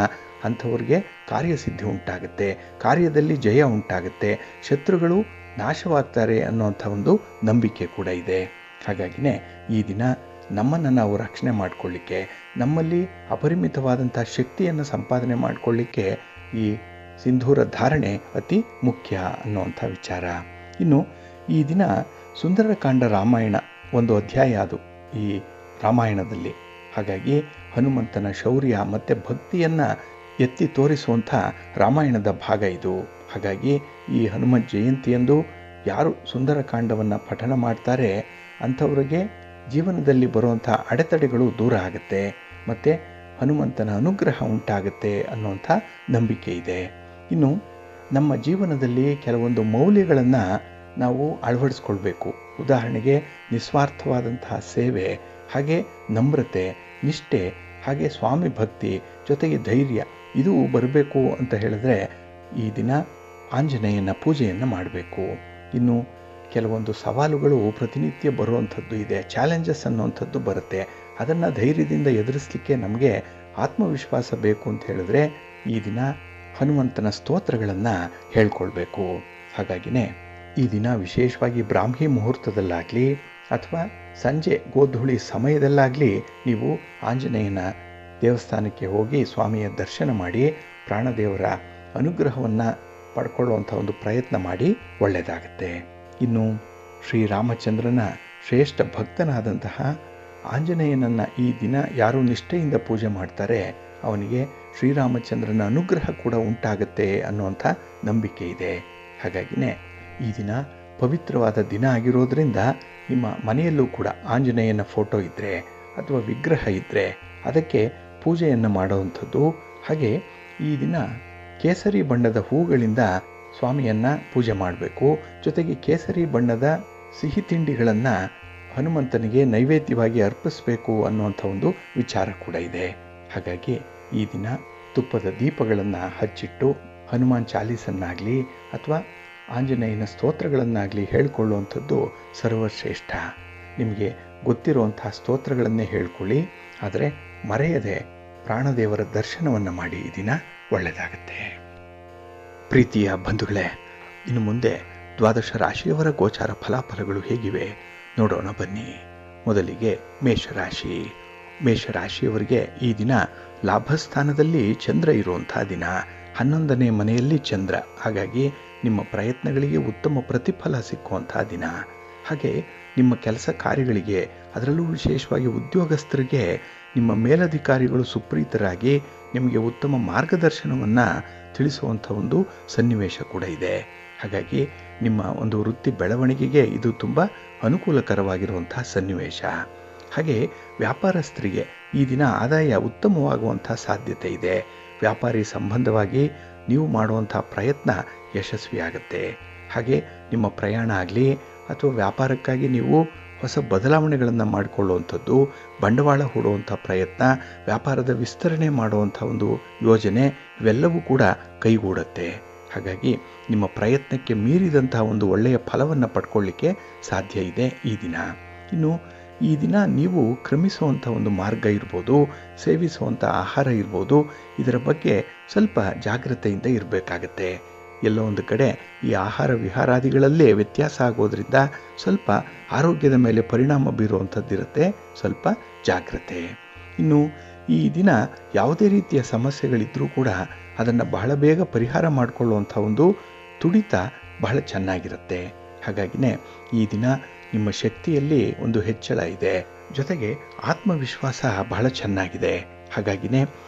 ಅಂಥವ್ರಿಗೆ ಕಾರ್ಯಸಿದ್ಧಿ ಉಂಟಾಗುತ್ತೆ, ಕಾರ್ಯದಲ್ಲಿ ಜಯ ಉಂಟಾಗುತ್ತೆ, ಶತ್ರುಗಳು ನಾಶವಾಗ್ತಾರೆ ಅನ್ನೋಂಥ ಒಂದು ನಂಬಿಕೆ ಕೂಡ ಇದೆ. ಹಾಗಾಗಿನೇ ಈ ದಿನ ನಮ್ಮನ್ನು ನಾವು ರಕ್ಷಣೆ ಮಾಡಿಕೊಳ್ಳಿಕ್ಕೆ, ನಮ್ಮಲ್ಲಿ ಅಪರಿಮಿತವಾದಂಥ ಶಕ್ತಿಯನ್ನು ಸಂಪಾದನೆ ಮಾಡಿಕೊಳ್ಳಿಕ್ಕೆ ಈ ಸಿಂಧೂರ ಧಾರಣೆ ಅತಿ ಮುಖ್ಯ ಅನ್ನುವಂಥ ವಿಚಾರ. ಇನ್ನು ಈ ದಿನ ಸುಂದರಕಾಂಡ ರಾಮಾಯಣ ಒಂದು ಅಧ್ಯಾಯ ಅದು ಈ ರಾಮಾಯಣದಲ್ಲಿ. ಹಾಗಾಗಿ ಹನುಮಂತನ ಶೌರ್ಯ ಮತ್ತು ಭಕ್ತಿಯನ್ನು ಎತ್ತಿ ತೋರಿಸುವಂಥ ರಾಮಾಯಣದ ಭಾಗ ಇದು. ಹಾಗಾಗಿ ಈ ಹನುಮತ್ ಜಯಂತಿಯಂದು ಯಾರು ಸುಂದರಕಾಂಡವನ್ನು ಪಠನ ಮಾಡ್ತಾರೆ ಅಂಥವ್ರಿಗೆ ಜೀವನದಲ್ಲಿ ಬರುವಂಥ ಅಡೆತಡೆಗಳು ದೂರ ಆಗುತ್ತೆ ಮತ್ತು ಹನುಮಂತನ ಅನುಗ್ರಹ ಉಂಟಾಗುತ್ತೆ ಅನ್ನುವಂಥ ನಂಬಿಕೆ ಇದೆ. ಇನ್ನು ನಮ್ಮ ಜೀವನದಲ್ಲಿ ಕೆಲವೊಂದು ಮೌಲ್ಯಗಳನ್ನು ನಾವು ಅಳವಡಿಸ್ಕೊಳ್ಬೇಕು. ಉದಾಹರಣೆಗೆ ನಿಸ್ವಾರ್ಥವಾದಂತಹ ಸೇವೆ, ಹಾಗೆ ನಮ್ರತೆ, ನಿಷ್ಠೆ, ಹಾಗೆ ಸ್ವಾಮಿ ಭಕ್ತಿ, ಜೊತೆಗೆ ಧೈರ್ಯ ಇದು ಬರಬೇಕು ಅಂತ ಹೇಳಿದ್ರೆ ಈ ದಿನ ಆಂಜನೇಯನ ಪೂಜೆಯನ್ನು ಮಾಡಬೇಕು. ಇನ್ನು ಕೆಲವೊಂದು ಸವಾಲುಗಳು ಪ್ರತಿನಿತ್ಯ ಬರುವಂಥದ್ದು ಇದೆ, ಚಾಲೆಂಜಸ್ ಅನ್ನುವಂಥದ್ದು ಬರುತ್ತೆ. ಅದನ್ನು ಧೈರ್ಯದಿಂದ ಎದುರಿಸಲಿಕ್ಕೆ ನಮಗೆ ಆತ್ಮವಿಶ್ವಾಸ ಬೇಕು ಅಂತ ಹೇಳಿದ್ರೆ ಈ ದಿನ ಹನುಮಂತನ ಸ್ತೋತ್ರಗಳನ್ನು ಹೇಳ್ಕೊಳ್ಬೇಕು. ಹಾಗಾಗಿನೇ ಈ ದಿನ ವಿಶೇಷವಾಗಿ ಬ್ರಾಹ್ಮಿ ಮುಹೂರ್ತದಲ್ಲಾಗಲಿ ಅಥವಾ ಸಂಜೆ ಗೋಧೂಳಿ ಸಮಯದಲ್ಲಾಗಲಿ ನೀವು ಆಂಜನೇಯನ ದೇವಸ್ಥಾನಕ್ಕೆ ಹೋಗಿ ಸ್ವಾಮಿಯ ದರ್ಶನ ಮಾಡಿ ಪ್ರಾಣದೇವರ ಅನುಗ್ರಹವನ್ನು ಪಡ್ಕೊಳ್ಳುವಂಥ ಒಂದು ಪ್ರಯತ್ನ ಮಾಡಿ ಒಳ್ಳೆಯದಾಗುತ್ತೆ. ಇನ್ನು ಶ್ರೀರಾಮಚಂದ್ರನ ಶ್ರೇಷ್ಠ ಭಕ್ತನಾದಂತಹ ಆಂಜನೇಯನನ್ನು ಈ ದಿನ ಯಾರು ನಿಷ್ಠೆಯಿಂದ ಪೂಜೆ ಮಾಡ್ತಾರೆ ಅವನಿಗೆ ಶ್ರೀರಾಮಚಂದ್ರನ ಅನುಗ್ರಹ ಕೂಡ ಉಂಟಾಗುತ್ತೆ ಅನ್ನುವಂಥ ನಂಬಿಕೆ ಇದೆ. ಹಾಗಾಗಿನೇ ಈ ದಿನ ಪವಿತ್ರವಾದ ದಿನ ಆಗಿರೋದ್ರಿಂದ ನಿಮ್ಮ ಮನೆಯಲ್ಲೂ ಕೂಡ ಆಂಜನೇಯನ ಫೋಟೋ ಇದ್ದರೆ ಅಥವಾ ವಿಗ್ರಹ ಇದ್ದರೆ ಅದಕ್ಕೆ ಪೂಜೆಯನ್ನು ಮಾಡುವಂಥದ್ದು. ಹಾಗೆ ಈ ದಿನ ಕೇಸರಿ ಬಣ್ಣದ ಹೂಗಳಿಂದ ಸ್ವಾಮಿಯನ್ನು ಪೂಜೆ ಮಾಡಬೇಕು. ಜೊತೆಗೆ ಕೇಸರಿ ಬಣ್ಣದ ಸಿಹಿ ತಿಂಡಿಗಳನ್ನು ಹನುಮಂತನಿಗೆ ನೈವೇದ್ಯವಾಗಿ ಅರ್ಪಿಸಬೇಕು ಅನ್ನುವಂಥ ಒಂದು ವಿಚಾರ ಕೂಡ ಇದೆ. ಹಾಗಾಗಿ ಈ ದಿನ ತುಪ್ಪದ ದೀಪಗಳನ್ನು ಹಚ್ಚಿಟ್ಟು ಹನುಮಾನ್ ಚಾಲೀಸನ್ನಾಗಲಿ ಅಥವಾ ಆಂಜನೇಯನ ಸ್ತೋತ್ರಗಳನ್ನಾಗಲಿ ಹೇಳಿಕೊಳ್ಳುವಂಥದ್ದು ಸರ್ವಶ್ರೇಷ್ಠ. ನಿಮಗೆ ಗೊತ್ತಿರುವಂಥ ಸ್ತೋತ್ರಗಳನ್ನೇ ಹೇಳ್ಕೊಳ್ಳಿ, ಆದರೆ ಮರೆಯದೆ ಪ್ರಾಣದೇವರ ದರ್ಶನವನ್ನು ಮಾಡಿ ಈ ದಿನ ಒಳ್ಳೆಯದಾಗುತ್ತೆ. ಪ್ರೀತಿಯ ಬಂಧುಗಳೇ, ಇನ್ನು ಮುಂದೆ ದ್ವಾದಶ ರಾಶಿಯವರ ಗೋಚಾರ ಫಲಾಫಲಗಳು ಹೇಗಿವೆ ನೋಡೋಣ ಬನ್ನಿ. ಮೊದಲಿಗೆ ಮೇಷರಾಶಿ. ಮೇಷರಾಶಿಯವರಿಗೆ ಈ ದಿನ ಲಾಭಸ್ಥಾನದಲ್ಲಿ ಚಂದ್ರ ಇರುವಂಥ ದಿನ, 11ನೇ ಮನೆಯಲ್ಲಿ ಚಂದ್ರ. ಹಾಗಾಗಿ ನಿಮ್ಮ ಪ್ರಯತ್ನಗಳಿಗೆ ಉತ್ತಮ ಪ್ರತಿಫಲ ಸಿಕ್ಕುವಂಥ ದಿನ. ಹಾಗೆ ನಿಮ್ಮ ಕೆಲಸ ಕಾರ್ಯಗಳಿಗೆ, ಅದರಲ್ಲೂ ವಿಶೇಷವಾಗಿ ಉದ್ಯೋಗಸ್ಥರಿಗೆ ನಿಮ್ಮ ಮೇಲಧಿಕಾರಿಗಳು ಸುಪ್ರೀತರಾಗಿ ನಿಮಗೆ ಉತ್ತಮ ಮಾರ್ಗದರ್ಶನವನ್ನು ತಿಳಿಸುವಂಥ ಒಂದು ಸನ್ನಿವೇಶ ಕೂಡ ಇದೆ. ಹಾಗಾಗಿ ನಿಮ್ಮ ಒಂದು ವೃತ್ತಿ ಬೆಳವಣಿಗೆಗೆ ಇದು ತುಂಬ ಅನುಕೂಲಕರವಾಗಿರುವಂಥ ಸನ್ನಿವೇಶ. ಹಾಗೆ ವ್ಯಾಪಾರಸ್ಥರಿಗೆ ಈ ದಿನ ಆದಾಯ ಉತ್ತಮವಾಗುವಂಥ ಸಾಧ್ಯತೆ ಇದೆ. ವ್ಯಾಪಾರಿ ಸಂಬಂಧವಾಗಿ ನೀವು ಮಾಡುವಂಥ ಪ್ರಯತ್ನ ಯಶಸ್ವಿಯಾಗುತ್ತೆ. ಹಾಗೆ ನಿಮ್ಮ ಪ್ರಯಾಣ ಆಗಲಿ ಅಥವಾ ವ್ಯಾಪಾರಕ್ಕಾಗಿ ನೀವು ಹೊಸ ಬದಲಾವಣೆಗಳನ್ನು ಮಾಡಿಕೊಳ್ಳುವಂಥದ್ದು, ಬಂಡವಾಳ ಹೂಡುವಂಥ ಪ್ರಯತ್ನ, ವ್ಯಾಪಾರದ ವಿಸ್ತರಣೆ ಮಾಡುವಂಥ ಒಂದು ಯೋಜನೆ ಇವೆಲ್ಲವೂ ಕೂಡ ಕೈಗೂಡುತ್ತೆ. ಹಾಗಾಗಿ ನಿಮ್ಮ ಪ್ರಯತ್ನಕ್ಕೆ ಮೀರಿದಂಥ ಒಂದು ಒಳ್ಳೆಯ ಫಲವನ್ನು ಪಡ್ಕೊಳ್ಳಿಕ್ಕೆ ಸಾಧ್ಯ ಇದೆ ಈ ದಿನ. ಇನ್ನು ಈ ದಿನ ನೀವು ಕ್ರಮಿಸುವಂಥ ಒಂದು ಮಾರ್ಗ ಇರ್ಬೋದು, ಸೇವಿಸುವಂಥ ಆಹಾರ ಇರ್ಬೋದು, ಇದರ ಬಗ್ಗೆ ಸ್ವಲ್ಪ ಜಾಗ್ರತೆಯಿಂದ ಇರಬೇಕಾಗತ್ತೆ. ಎಲ್ಲೋ ಒಂದು ಕಡೆ ಈ ಆಹಾರ ವಿಹಾರಾದಿಗಳಲ್ಲೇ ವ್ಯತ್ಯಾಸ ಆಗೋದ್ರಿಂದ ಸ್ವಲ್ಪ ಆರೋಗ್ಯದ ಮೇಲೆ ಪರಿಣಾಮ ಬೀರುವಂಥದ್ದಿರುತ್ತೆ. ಸ್ವಲ್ಪ ಜಾಗ್ರತೆ. ಇನ್ನು ಈ ದಿನ ಯಾವುದೇ ರೀತಿಯ ಸಮಸ್ಯೆಗಳಿದ್ದರೂ ಕೂಡ ಅದನ್ನು ಬಹಳ ಬೇಗ ಪರಿಹಾರ ಮಾಡಿಕೊಳ್ಳುವಂಥ ಒಂದು ತುಡಿತ ಬಹಳ ಚೆನ್ನಾಗಿರುತ್ತೆ. ಹಾಗಾಗಿನೇ ಈ ದಿನ ನಿಮ್ಮ ಶಕ್ತಿಯಲ್ಲಿ ಒಂದು ಹೆಚ್ಚಳ ಇದೆ, ಜೊತೆಗೆ ಆತ್ಮವಿಶ್ವಾಸ ಬಹಳ ಚೆನ್ನಾಗಿದೆ. ಹಾಗಾಗಿನೇ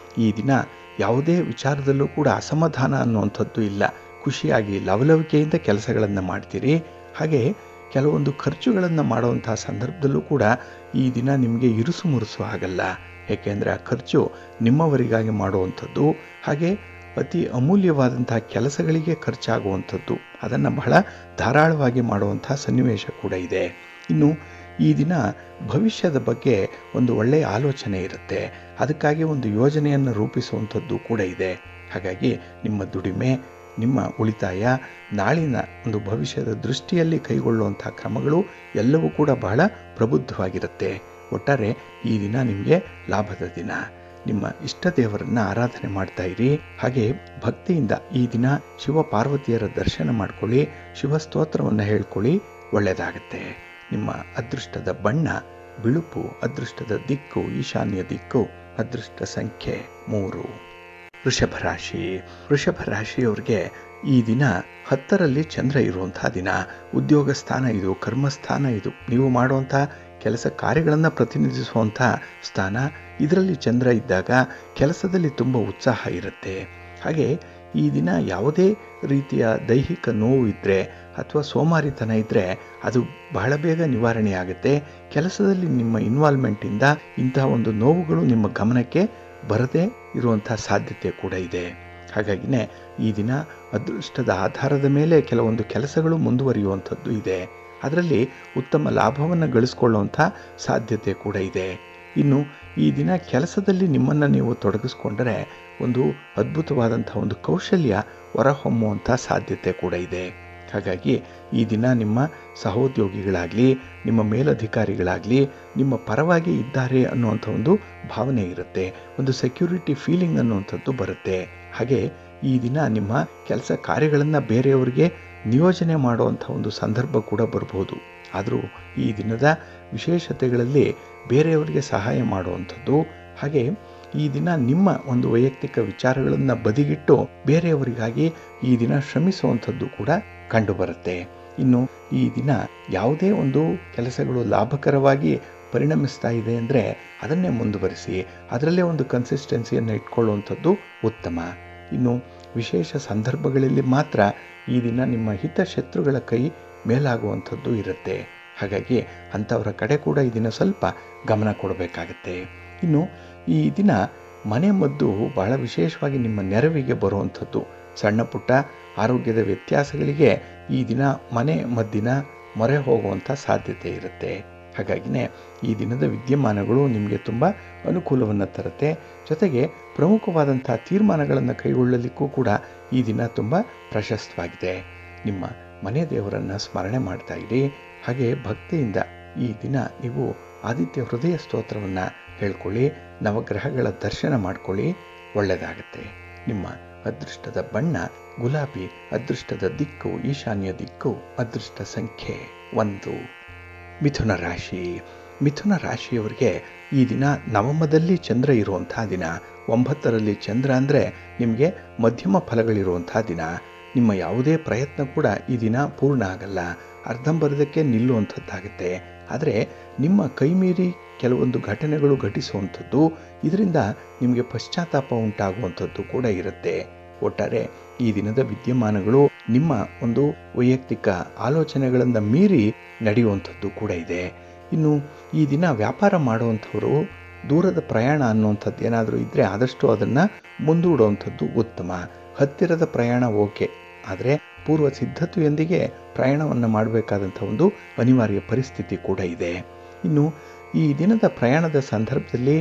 ಈ ದಿನ ಯಾವುದೇ ವಿಚಾರದಲ್ಲೂ ಕೂಡ ಅಸಮಾಧಾನ ಅನ್ನುವಂಥದ್ದು ಇಲ್ಲ. ಖುಷಿಯಾಗಿ ಲವಲವಿಕೆಯಿಂದ ಕೆಲಸಗಳನ್ನು ಮಾಡ್ತೀರಿ. ಹಾಗೆ ಕೆಲವೊಂದು ಖರ್ಚುಗಳನ್ನು ಮಾಡುವಂಥ ಸಂದರ್ಭದಲ್ಲೂ ಕೂಡ ಈ ದಿನ ನಿಮಗೆ ಇರುಸು ಮುರುಸು ಆಗಲ್ಲ. ಏಕೆಂದರೆ ಆ ಖರ್ಚು ನಿಮ್ಮವರಿಗಾಗಿ ಮಾಡುವಂಥದ್ದು, ಹಾಗೆ ಅತಿ ಅಮೂಲ್ಯವಾದಂಥ ಕೆಲಸಗಳಿಗೆ ಖರ್ಚಾಗುವಂಥದ್ದು, ಅದನ್ನು ಬಹಳ ಧಾರಾಳವಾಗಿ ಮಾಡುವಂಥ ಸನ್ನಿವೇಶ ಕೂಡ ಇದೆ. ಇನ್ನು ಈ ದಿನ ಭವಿಷ್ಯದ ಬಗ್ಗೆ ಒಂದು ಒಳ್ಳೆಯ ಆಲೋಚನೆ ಇರುತ್ತೆ. ಅದಕ್ಕಾಗಿ ಒಂದು ಯೋಜನೆಯನ್ನು ರೂಪಿಸುವಂಥದ್ದು ಕೂಡ ಇದೆ. ಹಾಗಾಗಿ ನಿಮ್ಮ ದುಡಿಮೆ, ನಿಮ್ಮ ಉಳಿತಾಯ, ನಾಳಿನ ಒಂದು ಭವಿಷ್ಯದ ದೃಷ್ಟಿಯಲ್ಲಿ ಕೈಗೊಳ್ಳುವಂಥ ಕ್ರಮಗಳು ಎಲ್ಲವೂ ಕೂಡ ಬಹಳ ಪ್ರಬುದ್ಧವಾಗಿರುತ್ತೆ. ಒಟ್ಟಾರೆ ಈ ದಿನ ನಿಮಗೆ ಲಾಭದ ದಿನ. ನಿಮ್ಮ ಇಷ್ಟ ದೇವರನ್ನ ಆರಾಧನೆ ಮಾಡ್ತಾ ಇರಿ. ಹಾಗೆ ಭಕ್ತಿಯಿಂದ ಈ ದಿನ ಶಿವ ಪಾರ್ವತಿಯರ ದರ್ಶನ ಮಾಡ್ಕೊಳ್ಳಿ, ಶಿವ ಸ್ತೋತ್ರವನ್ನು ಹೇಳ್ಕೊಳ್ಳಿ, ಒಳ್ಳೆಯದಾಗುತ್ತೆ. ನಿಮ್ಮ ಅದೃಷ್ಟದ ಬಣ್ಣ ಬಿಳುಪು, ಅದೃಷ್ಟದ ದಿಕ್ಕು ಈಶಾನ್ಯ ದಿಕ್ಕು, ಅದೃಷ್ಟ ಸಂಖ್ಯೆ 3. ವೃಷಭ ರಾಶಿ. ವೃಷಭ ರಾಶಿಯವರಿಗೆ ಈ ದಿನ 10ರಲ್ಲಿ ಚಂದ್ರ ಇರುವಂತಹ ದಿನ. ಉದ್ಯೋಗ ಸ್ಥಾನ ಇದು, ಕರ್ಮಸ್ಥಾನ ಇದು, ನೀವು ಮಾಡುವಂಥ ಕೆಲಸ ಕಾರ್ಯಗಳನ್ನು ಪ್ರತಿನಿಧಿಸುವಂಥ ಸ್ಥಾನ. ಇದರಲ್ಲಿ ಚಂದ್ರ ಇದ್ದಾಗ ಕೆಲಸದಲ್ಲಿ ತುಂಬ ಉತ್ಸಾಹ ಇರುತ್ತೆ. ಹಾಗೆ ಈ ದಿನ ಯಾವುದೇ ರೀತಿಯ ದೈಹಿಕ ನೋವು ಇದ್ದರೆ ಅಥವಾ ಸೋಮಾರಿತನ ಇದ್ದರೆ ಅದು ಬಹಳ ಬೇಗ ನಿವಾರಣೆ ಆಗುತ್ತೆ. ಕೆಲಸದಲ್ಲಿ ನಿಮ್ಮ ಇನ್ವಾಲ್ವ್ಮೆಂಟಿಂದ ಇಂತಹ ಒಂದು ನೋವುಗಳು ನಿಮ್ಮ ಗಮನಕ್ಕೆ ಬರದೇ ಇರುವಂಥ ಸಾಧ್ಯತೆ ಕೂಡ ಇದೆ. ಹಾಗಾಗಿನೇ ಈ ದಿನ ಅದೃಷ್ಟದ ಆಧಾರದ ಮೇಲೆ ಕೆಲವೊಂದು ಕೆಲಸಗಳು ಮುಂದುವರಿಯುವಂಥದ್ದು ಇದೆ. ಅದರಲ್ಲಿ ಉತ್ತಮ ಲಾಭವನ್ನು ಗಳಿಸ್ಕೊಳ್ಳುವಂಥ ಸಾಧ್ಯತೆ ಕೂಡ ಇದೆ. ಇನ್ನು ಈ ದಿನ ಕೆಲಸದಲ್ಲಿ ನಿಮ್ಮನ್ನು ನೀವು ತೊಡಗಿಸ್ಕೊಂಡರೆ ಒಂದು ಅದ್ಭುತವಾದಂಥ ಒಂದು ಕೌಶಲ್ಯ ಹೊರಹೊಮ್ಮುವಂಥ ಸಾಧ್ಯತೆ ಕೂಡ ಇದೆ. ಹಾಗಾಗಿ ಈ ದಿನ ನಿಮ್ಮ ಸಹೋದ್ಯೋಗಿಗಳಾಗಲಿ, ನಿಮ್ಮ ಮೇಲಧಿಕಾರಿಗಳಾಗಲಿ ನಿಮ್ಮ ಪರವಾಗಿ ಇದ್ದಾರೆ ಅನ್ನುವಂಥ ಒಂದು ಭಾವನೆ ಇರುತ್ತೆ. ಒಂದು ಸೆಕ್ಯೂರಿಟಿ ಫೀಲಿಂಗ್ ಅನ್ನುವಂಥದ್ದು ಬರುತ್ತೆ. ಹಾಗೆ ಈ ದಿನ ನಿಮ್ಮ ಕೆಲಸ ಕಾರ್ಯಗಳನ್ನು ಬೇರೆಯವರಿಗೆ ನಿಯೋಜನೆ ಮಾಡುವಂಥ ಒಂದು ಸಂದರ್ಭ ಕೂಡ ಬರ್ಬೋದು. ಆದರೂ ಈ ದಿನದ ವಿಶೇಷತೆಗಳಲ್ಲಿ ಬೇರೆಯವರಿಗೆ ಸಹಾಯ ಮಾಡುವಂಥದ್ದು, ಹಾಗೆ ಈ ದಿನ ನಿಮ್ಮ ಒಂದು ವೈಯಕ್ತಿಕ ವಿಚಾರಗಳನ್ನು ಬದಿಗಿಟ್ಟು ಬೇರೆಯವರಿಗಾಗಿ ಈ ದಿನ ಶ್ರಮಿಸುವಂಥದ್ದು ಕೂಡ ಕಂಡುಬರುತ್ತೆ. ಇನ್ನು ಈ ದಿನ ಯಾವುದೇ ಒಂದು ಕೆಲಸಗಳು ಲಾಭಕರವಾಗಿ ಪರಿಣಮಿಸ್ತಾ ಇದೆ ಅಂದರೆ ಅದನ್ನೇ ಮುಂದುವರಿಸಿ ಅದರಲ್ಲೇ ಒಂದು ಕನ್ಸಿಸ್ಟೆನ್ಸಿಯನ್ನು ಇಟ್ಕೊಳ್ಳುವಂಥದ್ದು ಉತ್ತಮ. ಇನ್ನು ವಿಶೇಷ ಸಂದರ್ಭಗಳಲ್ಲಿ ಮಾತ್ರ ಈ ದಿನ ನಿಮ್ಮ ಹಿತಶತ್ರುಗಳ ಕೈ ಮೇಲಾಗುವಂಥದ್ದು ಇರುತ್ತೆ. ಹಾಗಾಗಿ ಅಂಥವರ ಕಡೆ ಕೂಡ ಈ ದಿನ ಸ್ವಲ್ಪ ಗಮನ ಕೊಡಬೇಕಾಗತ್ತೆ. ಇನ್ನು ಈ ದಿನ ಮನೆ ಮದ್ದು ಬಹಳ ವಿಶೇಷವಾಗಿ ನಿಮ್ಮ ನೆರವಿಗೆ ಬರುವಂಥದ್ದು. ಸಣ್ಣ ಪುಟ್ಟ ಆರೋಗ್ಯದ ವ್ಯತ್ಯಾಸಗಳಿಗೆ ಈ ದಿನ ಮನೆ ಮದ್ದಿನ ಮೊರೆ ಹೋಗುವಂಥ ಸಾಧ್ಯತೆ ಇರುತ್ತೆ. ಹಾಗಾಗಿನೇ ಈ ದಿನದ ವಿದ್ಯಮಾನಗಳು ನಿಮಗೆ ತುಂಬ ಅನುಕೂಲವನ್ನು ತರುತ್ತೆ. ಜೊತೆಗೆ ಪ್ರಮುಖವಾದಂಥ ತೀರ್ಮಾನಗಳನ್ನು ಕೈಗೊಳ್ಳಲಿಕ್ಕೂ ಕೂಡ ಈ ದಿನ ತುಂಬ ಪ್ರಶಸ್ತವಾಗಿದೆ. ನಿಮ್ಮ ಮನೆ ದೇವರನ್ನು ಸ್ಮರಣೆ ಮಾಡ್ತಾ ಇರಿ. ಹಾಗೆ ಭಕ್ತಿಯಿಂದ ಈ ದಿನ ನೀವು ಆದಿತ್ಯ ಹೃದಯ ಸ್ತೋತ್ರವನ್ನು ಹೇಳ್ಕೊಳ್ಳಿ, ನವಗ್ರಹಗಳ ದರ್ಶನ ಮಾಡ್ಕೊಳ್ಳಿ, ಒಳ್ಳೆಯದಾಗುತ್ತೆ. ನಿಮ್ಮ ಅದೃಷ್ಟದ ಬಣ್ಣ ಗುಲಾಬಿ, ಅದೃಷ್ಟದ ದಿಕ್ಕು ಈಶಾನ್ಯ ದಿಕ್ಕು, ಅದೃಷ್ಟ ಸಂಖ್ಯೆ 1. ಮಿಥುನ ರಾಶಿ. ಮಿಥುನ ರಾಶಿಯವರಿಗೆ ಈ ದಿನ ನವಮದಲ್ಲಿ ಚಂದ್ರ ಇರುವಂಥ ದಿನ. 9ರಲ್ಲಿ ಚಂದ್ರ ಅಂದರೆ ನಿಮಗೆ ಮಧ್ಯಮ ಫಲಗಳಿರುವಂಥ ದಿನ. ನಿಮ್ಮ ಯಾವುದೇ ಪ್ರಯತ್ನ ಕೂಡ ಈ ದಿನ ಪೂರ್ಣ ಆಗಲ್ಲ, ಅರ್ಧಂಬರ್ಧಕ್ಕೆ ನಿಲ್ಲುವಂಥದ್ದಾಗುತ್ತೆ. ಆದರೆ ನಿಮ್ಮ ಕೈಮೀರಿ ಕೆಲವೊಂದು ಘಟನೆಗಳು ಘಟಿಸುವಂಥದ್ದು, ಇದರಿಂದ ನಿಮಗೆ ಪಶ್ಚಾತ್ತಾಪ ಉಂಟಾಗುವಂಥದ್ದು ಕೂಡ ಇರುತ್ತೆ. ಒಟ್ಟಾರೆ ಈ ದಿನದ ವಿದ್ಯಮಾನಗಳು ನಿಮ್ಮ ಒಂದು ವೈಯಕ್ತಿಕ ಆಲೋಚನೆಗಳನ್ನು ಮೀರಿ ನಡೆಯುವಂಥದ್ದು ಕೂಡ ಇದೆ. ಇನ್ನು ಈ ದಿನ ವ್ಯಾಪಾರ ಮಾಡುವಂಥವರು ದೂರದ ಪ್ರಯಾಣ ಅನ್ನುವಂಥದ್ದು ಏನಾದರೂ ಇದ್ದರೆ ಆದಷ್ಟು ಅದನ್ನು ಮುಂದೂಡುವಂಥದ್ದು ಉತ್ತಮ. ಹತ್ತಿರದ ಪ್ರಯಾಣ ಓಕೆ, ಆದರೆ ಪೂರ್ವ ಸಿದ್ಧತೆಯೊಂದಿಗೆ ಪ್ರಯಾಣವನ್ನು ಮಾಡಬೇಕಾದಂಥ ಒಂದು ಅನಿವಾರ್ಯ ಪರಿಸ್ಥಿತಿ ಕೂಡ ಇದೆ. ಇನ್ನು ಈ ದಿನದ ಪ್ರಯಾಣದ ಸಂದರ್ಭದಲ್ಲಿ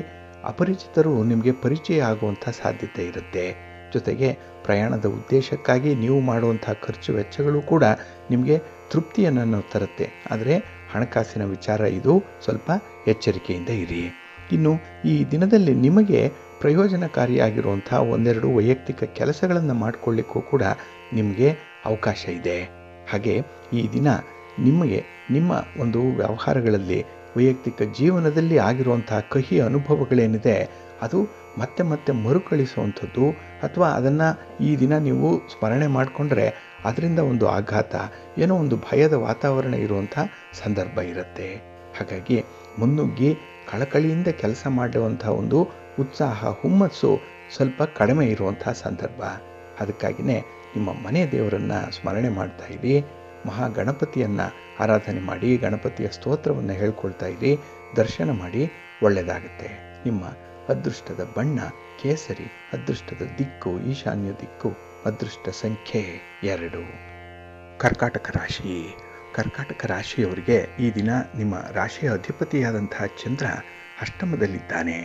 ಅಪರಿಚಿತರು ನಿಮಗೆ ಪರಿಚಯ ಆಗುವಂಥ ಸಾಧ್ಯತೆ ಇರುತ್ತೆ. ಜೊತೆಗೆ ಪ್ರಯಾಣದ ಉದ್ದೇಶಕ್ಕಾಗಿ ನೀವು ಮಾಡುವಂಥ ಖರ್ಚು ವೆಚ್ಚಗಳು ಕೂಡ ನಿಮಗೆ ತೃಪ್ತಿಯನ್ನು ತರುತ್ತೆ. ಆದರೆ ಹಣಕಾಸಿನ ವಿಚಾರ ಇದು, ಸ್ವಲ್ಪ ಎಚ್ಚರಿಕೆಯಿಂದ ಇರಿ. ಇನ್ನು ಈ ದಿನದಲ್ಲಿ ನಿಮಗೆ ಪ್ರಯೋಜನಕಾರಿಯಾಗಿರುವಂಥ ಒಂದೆರಡು ವೈಯಕ್ತಿಕ ಕೆಲಸಗಳನ್ನು ಮಾಡಿಕೊಳ್ಳಿಕ್ಕೂ ಕೂಡ ನಿಮಗೆ ಅವಕಾಶ ಇದೆ. ಹಾಗೆ ಈ ದಿನ ನಿಮಗೆ ನಿಮ್ಮ ಒಂದು ವ್ಯವಹಾರಗಳಲ್ಲಿ ವೈಯಕ್ತಿಕ ಜೀವನದಲ್ಲಿ ಆಗಿರುವಂಥ ಕಹಿ ಅನುಭವಗಳೇನಿದೆ ಅದು ಮತ್ತೆ ಮತ್ತೆ ಮರುಕಳಿಸುವಂಥದ್ದು, ಅಥವಾ ಅದನ್ನು ಈ ದಿನ ನೀವು ಸ್ಮರಣೆ ಮಾಡಿಕೊಂಡ್ರೆ ಅದರಿಂದ ಒಂದು ಆಘಾತ, ಏನೋ ಒಂದು ಭಯದ ವಾತಾವರಣ ಇರುವಂಥ ಸಂದರ್ಭ ಇರುತ್ತೆ. ಹಾಗಾಗಿ ಮುನ್ನುಗ್ಗಿ ಕಳಕಳಿಯಿಂದ ಕೆಲಸ ಮಾಡುವಂಥ ಒಂದು ಉತ್ಸಾಹ, ಹುಮ್ಮಸ್ಸು ಸ್ವಲ್ಪ ಕಡಿಮೆ ಇರುವಂಥ ಸಂದರ್ಭ. ಅದಕ್ಕಾಗಿಯೇ ನಿಮ್ಮ ಮನೆ ದೇವರನ್ನು ಸ್ಮರಣೆ ಮಾಡ್ತಾ ಇರಿ, ಮಹಾಗಣಪತಿಯನ್ನು ಆರಾಧನೆ ಮಾಡಿ, ಗಣಪತಿಯ ಸ್ತೋತ್ರವನ್ನು ಹೇಳ್ಕೊಳ್ತಾ ಇರಿ, ದರ್ಶನ ಮಾಡಿ, ಒಳ್ಳೆಯದಾಗುತ್ತೆ. ನಿಮ್ಮ ಅದೃಷ್ಟದ ಬಣ್ಣ ಕೇಸರಿ, ಅದೃಷ್ಟದ ದಿಕ್ಕು ಈಶಾನ್ಯ ದಿಕ್ಕು, ಅದೃಷ್ಟ ಸಂಖ್ಯೆ 2. ಕರ್ಕಾಟಕ ರಾಶಿ. ಕರ್ಕಾಟಕ ರಾಶಿಯವರಿಗೆ ಈ ದಿನ ನಿಮ್ಮ ರಾಶಿಯ ಅಧಿಪತಿಯಾದಂತಹ ಚಂದ್ರ ಅಷ್ಟಮದಲ್ಲಿದ್ದಾನೆ.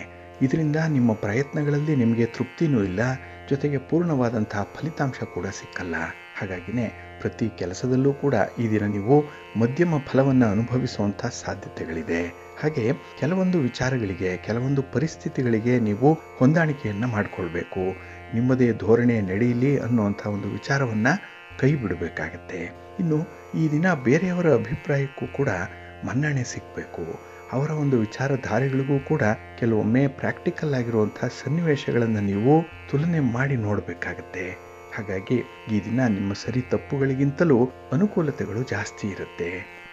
ಇದರಿಂದ ನಿಮ್ಮ ಪ್ರಯತ್ನಗಳಲ್ಲಿ ನಿಮಗೆ ತೃಪ್ತಿನೂ ಇಲ್ಲ, ಜೊತೆಗೆ ಪೂರ್ಣವಾದಂತಹ ಫಲಿತಾಂಶ ಕೂಡ ಸಿಕ್ಕಲ್ಲ. ಹಾಗಾಗಿನೇ ಪ್ರತಿ ಕೆಲಸದಲ್ಲೂ ಕೂಡ ಈ ದಿನ ನೀವು ಮಧ್ಯಮ ಫಲವನ್ನು ಅನುಭವಿಸುವಂಥ ಸಾಧ್ಯತೆಗಳಿದೆ. ಹಾಗೆ ಕೆಲವೊಂದು ವಿಚಾರಗಳಿಗೆ, ಕೆಲವೊಂದು ಪರಿಸ್ಥಿತಿಗಳಿಗೆ ನೀವು ಹೊಂದಾಣಿಕೆಯನ್ನು ಮಾಡಿಕೊಳ್ಬೇಕು. ನಿಮ್ಮದೇ ಧೋರಣೆ ನಡೆಯಲಿ ಅನ್ನುವಂಥ ಒಂದು ವಿಚಾರವನ್ನು ಕೈ ಬಿಡಬೇಕಾಗತ್ತೆ. ಇನ್ನು ಈ ದಿನ ಬೇರೆಯವರ ಅಭಿಪ್ರಾಯಕ್ಕೂ ಕೂಡ ಮನ್ನಣೆ ಸಿಗಬೇಕು. ಅವರ ಒಂದು ವಿಚಾರಧಾರೆಗಳಿಗೂ ಕೂಡ ಕೆಲವೊಮ್ಮೆ ಪ್ರಾಕ್ಟಿಕಲ್ ಆಗಿರುವಂಥ ಸನ್ನಿವೇಶಗಳನ್ನು ನೀವು ತುಲನೆ ಮಾಡಿ ನೋಡಬೇಕಾಗತ್ತೆ. ಹಾಗಾಗಿ ಈ ದಿನ ನಿಮ್ಮ ಸರಿ ತಪ್ಪುಗಳಿಗಿಂತಲೂ ಅನುಕೂಲತೆಗಳು ಜಾಸ್ತಿ ಇರುತ್ತೆ.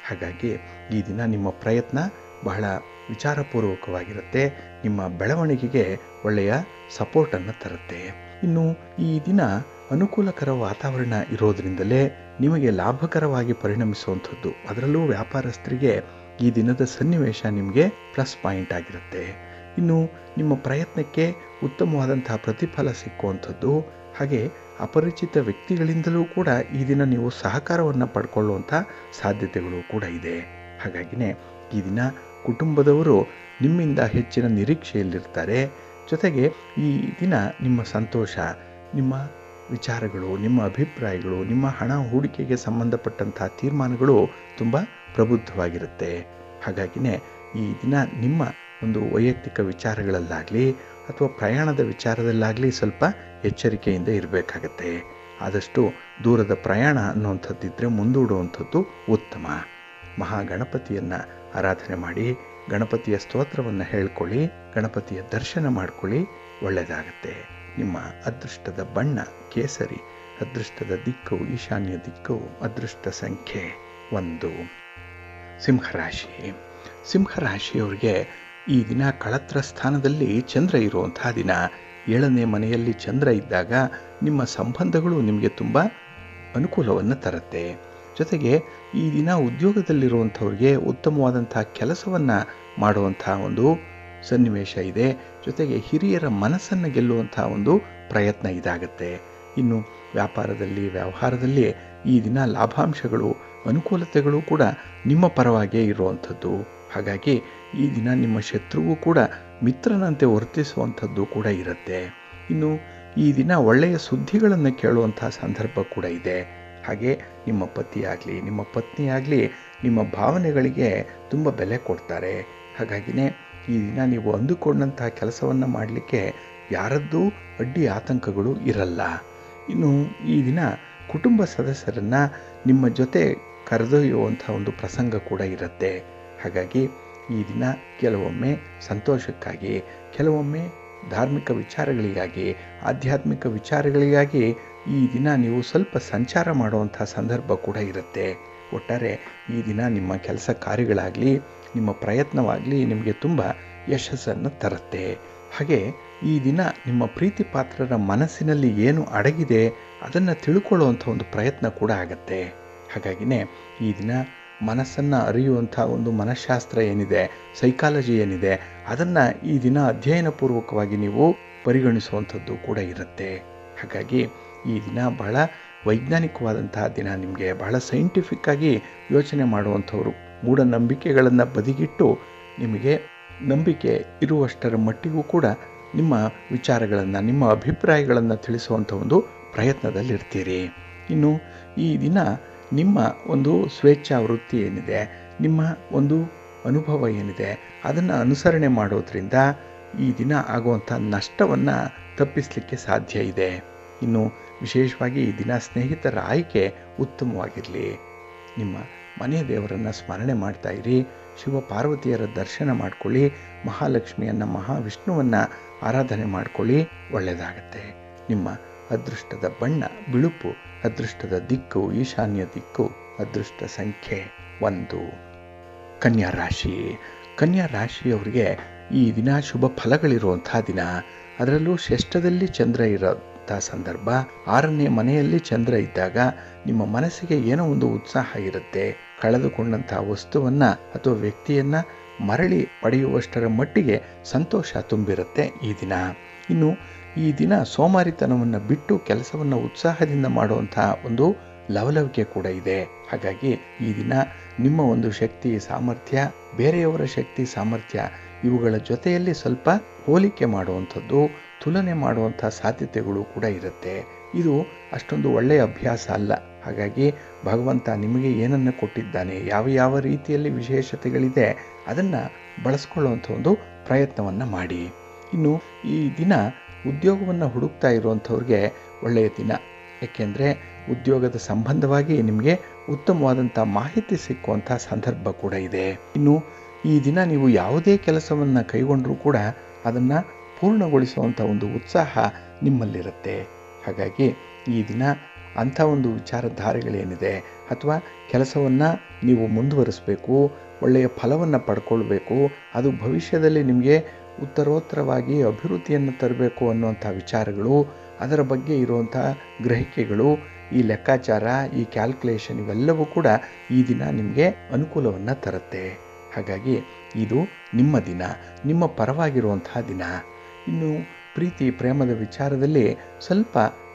ಹಾಗಾಗಿ ಈ ದಿನ ನಿಮ್ಮ ಪ್ರಯತ್ನ ಬಹಳ ವಿಚಾರಪೂರ್ವಕವಾಗಿರುತ್ತೆ. ನಿಮ್ಮ ಬೆಳವಣಿಗೆಗೆ ಒಳ್ಳೆಯ ಸಪೋರ್ಟನ್ನು ತರುತ್ತೆ. ಇನ್ನು ಈ ದಿನ ಅನುಕೂಲಕರ ವಾತಾವರಣ ಇರೋದ್ರಿಂದಲೇ ನಿಮಗೆ ಲಾಭಕರವಾಗಿ ಪರಿಣಮಿಸುವಂಥದ್ದು. ಅದರಲ್ಲೂ ವ್ಯಾಪಾರಸ್ಥರಿಗೆ ಈ ದಿನದ ಸನ್ನಿವೇಶ ನಿಮಗೆ ಪ್ಲಸ್ ಪಾಯಿಂಟ್ ಆಗಿರುತ್ತೆ. ಇನ್ನು ನಿಮ್ಮ ಪ್ರಯತ್ನಕ್ಕೆ ಉತ್ತಮವಾದಂತಹ ಪ್ರತಿಫಲ ಸಿಕ್ಕುವಂಥದ್ದು. ಹಾಗೆ ಅಪರಿಚಿತ ವ್ಯಕ್ತಿಗಳಿಂದಲೂ ಕೂಡ ಈ ದಿನ ನೀವು ಸಹಕಾರವನ್ನು ಪಡ್ಕೊಳ್ಳುವಂಥ ಸಾಧ್ಯತೆಗಳು ಕೂಡ ಇದೆ. ಹಾಗಾಗಿನೇ ಈ ದಿನ ಕುಟುಂಬದವರು ನಿಮ್ಮಿಂದ ಹೆಚ್ಚಿನ ನಿರೀಕ್ಷೆಯಲ್ಲಿರ್ತಾರೆ. ಜೊತೆಗೆ ಈ ದಿನ ನಿಮ್ಮ ಸಂತೋಷ, ನಿಮ್ಮ ವಿಚಾರಗಳು, ನಿಮ್ಮ ಅಭಿಪ್ರಾಯಗಳು, ನಿಮ್ಮ ಹಣ ಹೂಡಿಕೆಗೆ ಸಂಬಂಧಪಟ್ಟಂಥ ತೀರ್ಮಾನಗಳು ತುಂಬ ಪ್ರಬುದ್ಧವಾಗಿರುತ್ತೆ. ಹಾಗಾಗಿನೇ ಈ ದಿನ ನಿಮ್ಮ ಒಂದು ವೈಯಕ್ತಿಕ ವಿಚಾರಗಳಲ್ಲಾಗಲಿ ಅಥವಾ ಪ್ರಯಾಣದ ವಿಚಾರದಲ್ಲಾಗಲಿ ಸ್ವಲ್ಪ ಎಚ್ಚರಿಕೆಯಿಂದ ಇರಬೇಕಾಗತ್ತೆ. ಆದಷ್ಟು ದೂರದ ಪ್ರಯಾಣ ಅನ್ನುವಂಥದ್ದಿದ್ದರೆ ಮುಂದೂಡುವಂಥದ್ದು ಉತ್ತಮ. ಮಹಾಗಣಪತಿಯನ್ನು ಆರಾಧನೆ ಮಾಡಿ, ಗಣಪತಿಯ ಸ್ತೋತ್ರವನ್ನು ಹೇಳ್ಕೊಳ್ಳಿ, ಗಣಪತಿಯ ದರ್ಶನ ಮಾಡ್ಕೊಳ್ಳಿ, ಒಳ್ಳೆಯದಾಗತ್ತೆ. ನಿಮ್ಮ ಅದೃಷ್ಟದ ಬಣ್ಣ ಕೇಸರಿ, ಅದೃಷ್ಟದ ದಿಕ್ಕು ಈಶಾನ್ಯ ದಿಕ್ಕು, ಅದೃಷ್ಟ ಸಂಖ್ಯೆ 1. ಸಿಂಹರಾಶಿ. ಸಿಂಹರಾಶಿಯವರಿಗೆ ಈ ದಿನ ಕಳತ್ರ ಸ್ಥಾನದಲ್ಲಿ ಚಂದ್ರ ಇರುವಂತಹ ದಿನ. 7ನೇ ಮನೆಯಲ್ಲಿ ಚಂದ್ರ ಇದ್ದಾಗ ನಿಮ್ಮ ಸಂಬಂಧಗಳು ನಿಮಗೆ ತುಂಬ ಅನುಕೂಲವನ್ನು ತರುತ್ತೆ. ಜೊತೆಗೆ ಈ ದಿನ ಉದ್ಯೋಗದಲ್ಲಿರುವಂಥವ್ರಿಗೆ ಉತ್ತಮವಾದಂಥ ಕೆಲಸವನ್ನು ಮಾಡುವಂಥ ಒಂದು ಸನ್ನಿವೇಶ ಇದೆ. ಜೊತೆಗೆ ಹಿರಿಯರ ಮನಸ್ಸನ್ನು ಗೆಲ್ಲುವಂಥ ಒಂದು ಪ್ರಯತ್ನ ಇದಾಗುತ್ತೆ. ಇನ್ನು ವ್ಯಾಪಾರದಲ್ಲಿ, ವ್ಯವಹಾರದಲ್ಲಿ ಈ ದಿನ ಲಾಭಾಂಶಗಳು, ಅನುಕೂಲತೆಗಳು ಕೂಡ ನಿಮ್ಮ ಪರವಾಗಿಯೇ ಇರುವಂಥದ್ದು. ಹಾಗಾಗಿ ಈ ದಿನ ನಿಮ್ಮ ಶತ್ರುವು ಕೂಡ ಮಿತ್ರನಂತೆ ವರ್ತಿಸುವಂಥದ್ದು ಕೂಡ ಇರುತ್ತೆ. ಇನ್ನು ಈ ದಿನ ಒಳ್ಳೆಯ ಸುದ್ದಿಗಳನ್ನು ಕೇಳುವಂಥ ಸಂದರ್ಭ ಕೂಡ ಇದೆ. ಹಾಗೆ ನಿಮ್ಮ ಪತಿಯಾಗಲಿ, ನಿಮ್ಮ ಪತ್ನಿಯಾಗಲಿ ನಿಮ್ಮ ಭಾವನೆಗಳಿಗೆ ತುಂಬ ಬೆಲೆ ಕೊಡ್ತಾರೆ. ಹಾಗಾಗಿನೇ ಈ ದಿನ ನೀವು ಅಂದುಕೊಂಡಂತಹ ಕೆಲಸವನ್ನು ಮಾಡಲಿಕ್ಕೆ ಯಾರದ್ದೂ ಅಡ್ಡಿ ಆತಂಕಗಳು ಇರಲ್ಲ. ಇನ್ನು ಈ ದಿನ ಕುಟುಂಬ ಸದಸ್ಯರನ್ನು ನಿಮ್ಮ ಜೊತೆ ಕರೆದೊಯ್ಯುವಂಥ ಒಂದು ಪ್ರಸಂಗ ಕೂಡ ಇರುತ್ತೆ. ಹಾಗಾಗಿ ಈ ದಿನ ಕೆಲವೊಮ್ಮೆ ಸಂತೋಷಕ್ಕಾಗಿ, ಕೆಲವೊಮ್ಮೆ ಧಾರ್ಮಿಕ ವಿಚಾರಗಳಿಗಾಗಿ, ಆಧ್ಯಾತ್ಮಿಕ ವಿಚಾರಗಳಿಗಾಗಿ ಈ ದಿನ ನೀವು ಸ್ವಲ್ಪ ಸಂಚಾರ ಮಾಡುವಂಥ ಸಂದರ್ಭ ಕೂಡ ಇರುತ್ತೆ. ಒಟ್ಟಾರೆ ಈ ದಿನ ನಿಮ್ಮ ಕೆಲಸ ಕಾರ್ಯಗಳಾಗಲಿ, ನಿಮ್ಮ ಪ್ರಯತ್ನವಾಗಲಿ ನಿಮಗೆ ತುಂಬ ಯಶಸ್ಸನ್ನು ತರುತ್ತೆ. ಹಾಗೆ ಈ ದಿನ ನಿಮ್ಮ ಪ್ರೀತಿ ಪಾತ್ರರ ಮನಸ್ಸಿನಲ್ಲಿ ಏನು ಅಡಗಿದೆ ಅದನ್ನು ತಿಳ್ಕೊಳ್ಳುವಂಥ ಒಂದು ಪ್ರಯತ್ನ ಕೂಡ ಆಗತ್ತೆ. ಹಾಗಾಗಿನೇ ಈ ದಿನ ಮನಸ್ಸನ್ನು ಅರಿಯುವಂಥ ಒಂದು ಮನಃಶಾಸ್ತ್ರ ಏನಿದೆ, ಸೈಕಾಲಜಿ ಏನಿದೆ, ಅದನ್ನು ಈ ದಿನ ಅಧ್ಯಯನಪೂರ್ವಕವಾಗಿ ನೀವು ಪರಿಗಣಿಸುವಂಥದ್ದು ಕೂಡ ಇರುತ್ತೆ. ಹಾಗಾಗಿ ಈ ದಿನ ಬಹಳ ವೈಜ್ಞಾನಿಕವಾದಂತಹ ದಿನ. ನಿಮಗೆ ಬಹಳ ಸೈಂಟಿಫಿಕ್ಕಾಗಿ ಯೋಚನೆ ಮಾಡುವಂಥವ್ರು. ಮೂಢನಂಬಿಕೆಗಳನ್ನು ಬದಿಗಿಟ್ಟು ನಿಮಗೆ ನಂಬಿಕೆ ಇರುವಷ್ಟರ ಮಟ್ಟಿಗೂ ಕೂಡ ನಿಮ್ಮ ವಿಚಾರಗಳನ್ನು, ನಿಮ್ಮ ಅಭಿಪ್ರಾಯಗಳನ್ನು ತಿಳಿಸುವಂಥ ಒಂದು ಪ್ರಯತ್ನದಲ್ಲಿರ್ತೀರಿ. ಇನ್ನು ಈ ದಿನ ನಿಮ್ಮ ಒಂದು ಸ್ವೇಚ್ಛಾ ವೃತ್ತಿ ಏನಿದೆ, ನಿಮ್ಮ ಒಂದು ಅನುಭವ ಏನಿದೆ, ಅದನ್ನು ಅನುಸರಣೆ ಮಾಡೋದ್ರಿಂದ ಈ ದಿನ ಆಗುವಂಥ ನಷ್ಟವನ್ನು ತಪ್ಪಿಸಲಿಕ್ಕೆ ಸಾಧ್ಯ ಇದೆ. ಇನ್ನು ವಿಶೇಷವಾಗಿ ಈ ದಿನ ಸ್ನೇಹಿತರ ಆಯ್ಕೆ ಉತ್ತಮವಾಗಿರಲಿ. ನಿಮ್ಮ ಮನೆ ದೇವರನ್ನು ಸ್ಮರಣೆ ಮಾಡ್ತಾ ಇರಿ. ಶಿವ ಪಾರ್ವತಿಯರ ದರ್ಶನ ಮಾಡ್ಕೊಳ್ಳಿ. ಮಹಾಲಕ್ಷ್ಮಿಯನ್ನು, ಮಹಾವಿಷ್ಣುವನ್ನು ಆರಾಧನೆ ಮಾಡ್ಕೊಳ್ಳಿ, ಒಳ್ಳೆಯದಾಗತ್ತೆ. ನಿಮ್ಮ ಅದೃಷ್ಟದ ಬಣ್ಣ ಬಿಳುಪು, ಅದೃಷ್ಟದ ದಿಕ್ಕು ಈಶಾನ್ಯ ದಿಕ್ಕು, ಅದೃಷ್ಟ ಸಂಖ್ಯೆ 1. ಕನ್ಯಾ ರಾಶಿ. ಕನ್ಯಾ ರಾಶಿಯವರಿಗೆ ಈ ದಿನ ಶುಭ ಫಲಗಳಿರುವಂಥ ದಿನ. ಅದರಲ್ಲೂ ಷಷ್ಠದಲ್ಲಿ ಚಂದ್ರ ಇರೋಂಥ ಸಂದರ್ಭ. 6ನೇ ಮನೆಯಲ್ಲಿ ಚಂದ್ರ ಇದ್ದಾಗ ನಿಮ್ಮ ಮನಸ್ಸಿಗೆ ಏನೋ ಒಂದು ಉತ್ಸಾಹ ಇರುತ್ತೆ. ಕಳೆದುಕೊಂಡಂಥ ವಸ್ತುವನ್ನು ಅಥವಾ ವ್ಯಕ್ತಿಯನ್ನು ಮರಳಿ ಪಡೆಯುವಷ್ಟರ ಮಟ್ಟಿಗೆ ಸಂತೋಷ ತುಂಬಿರುತ್ತೆ ಈ ದಿನ. ಇನ್ನು ಈ ದಿನ ಸೋಮಾರಿತನವನ್ನು ಬಿಟ್ಟು ಕೆಲಸವನ್ನು ಉತ್ಸಾಹದಿಂದ ಮಾಡುವಂಥ ಒಂದು ಲವಲವಿಕೆ ಕೂಡ ಇದೆ. ಹಾಗಾಗಿ ಈ ದಿನ ನಿಮ್ಮ ಒಂದು ಶಕ್ತಿ ಸಾಮರ್ಥ್ಯ, ಬೇರೆಯವರ ಶಕ್ತಿ ಸಾಮರ್ಥ್ಯ ಇವುಗಳ ಜೊತೆಯಲ್ಲಿ ಸ್ವಲ್ಪ ಹೋಲಿಕೆ ಮಾಡುವಂಥದ್ದು, ತುಲನೆ ಮಾಡುವಂಥ ಸಾಧ್ಯತೆಗಳು ಕೂಡ ಇರುತ್ತೆ. ಇದು ಅಷ್ಟೊಂದು ಒಳ್ಳೆಯ ಅಭ್ಯಾಸ ಅಲ್ಲ. ಹಾಗಾಗಿ ಭಗವಂತ ನಿಮಗೆ ಏನನ್ನು ಕೊಟ್ಟಿದ್ದಾನೆ, ಯಾವ ಯಾವ ರೀತಿಯಲ್ಲಿ ವಿಶೇಷತೆಗಳಿದೆ ಅದನ್ನು ಬಳಸ್ಕೊಳ್ಳುವಂಥ ಒಂದು ಪ್ರಯತ್ನವನ್ನು ಮಾಡಿ. ಇನ್ನು ಈ ದಿನ ಉದ್ಯೋಗವನ್ನು ಹುಡುಕ್ತಾ ಇರುವಂಥವ್ರಿಗೆ ಒಳ್ಳೆಯ ದಿನ. ಏಕೆಂದರೆ ಉದ್ಯೋಗದ ಸಂಬಂಧವಾಗಿ ನಿಮಗೆ ಉತ್ತಮವಾದಂಥ ಮಾಹಿತಿ ಸಿಕ್ಕುವಂಥ ಸಂದರ್ಭ ಕೂಡ ಇದೆ. ಇನ್ನು ಈ ದಿನ ನೀವು ಯಾವುದೇ ಕೆಲಸವನ್ನು ಕೈಗೊಂಡರೂ ಕೂಡ ಅದನ್ನು ಪೂರ್ಣಗೊಳಿಸುವಂಥ ಒಂದು ಉತ್ಸಾಹ ನಿಮ್ಮಲ್ಲಿರುತ್ತೆ. ಹಾಗಾಗಿ ಈ ದಿನ ಅಂಥ ಒಂದು ವಿಚಾರಧಾರೆಗಳೇನಿದೆ ಅಥವಾ ಕೆಲಸವನ್ನು ನೀವು ಮುಂದುವರಿಸಬೇಕು, ಒಳ್ಳೆಯ ಫಲವನ್ನು ಪಡ್ಕೊಳ್ಬೇಕು, ಅದು ಭವಿಷ್ಯದಲ್ಲಿ ನಿಮಗೆ ಉತ್ತರೋತ್ತರವಾಗಿ ಅಭಿವೃದ್ಧಿಯನ್ನು ತರಬೇಕು ಅನ್ನುವಂಥ ವಿಚಾರಗಳು, ಅದರ ಬಗ್ಗೆ ಇರುವಂಥ ಗ್ರಹಿಕೆಗಳು, ಈ ಲೆಕ್ಕಾಚಾರ, ಈ ಕ್ಯಾಲ್ಕುಲೇಷನ್ ಇವೆಲ್ಲವೂ ಕೂಡ ಈ ದಿನ ನಿಮಗೆ ಅನುಕೂಲವನ್ನು ತರುತ್ತೆ. ಹಾಗಾಗಿ ಇದು ನಿಮ್ಮ ದಿನ, ನಿಮ್ಮ ಪರವಾಗಿರುವಂತಹ ದಿನ. ಇನ್ನು ಪ್ರೀತಿ ಪ್ರೇಮದ ವಿಚಾರದಲ್ಲಿ ಸ್ವಲ್ಪ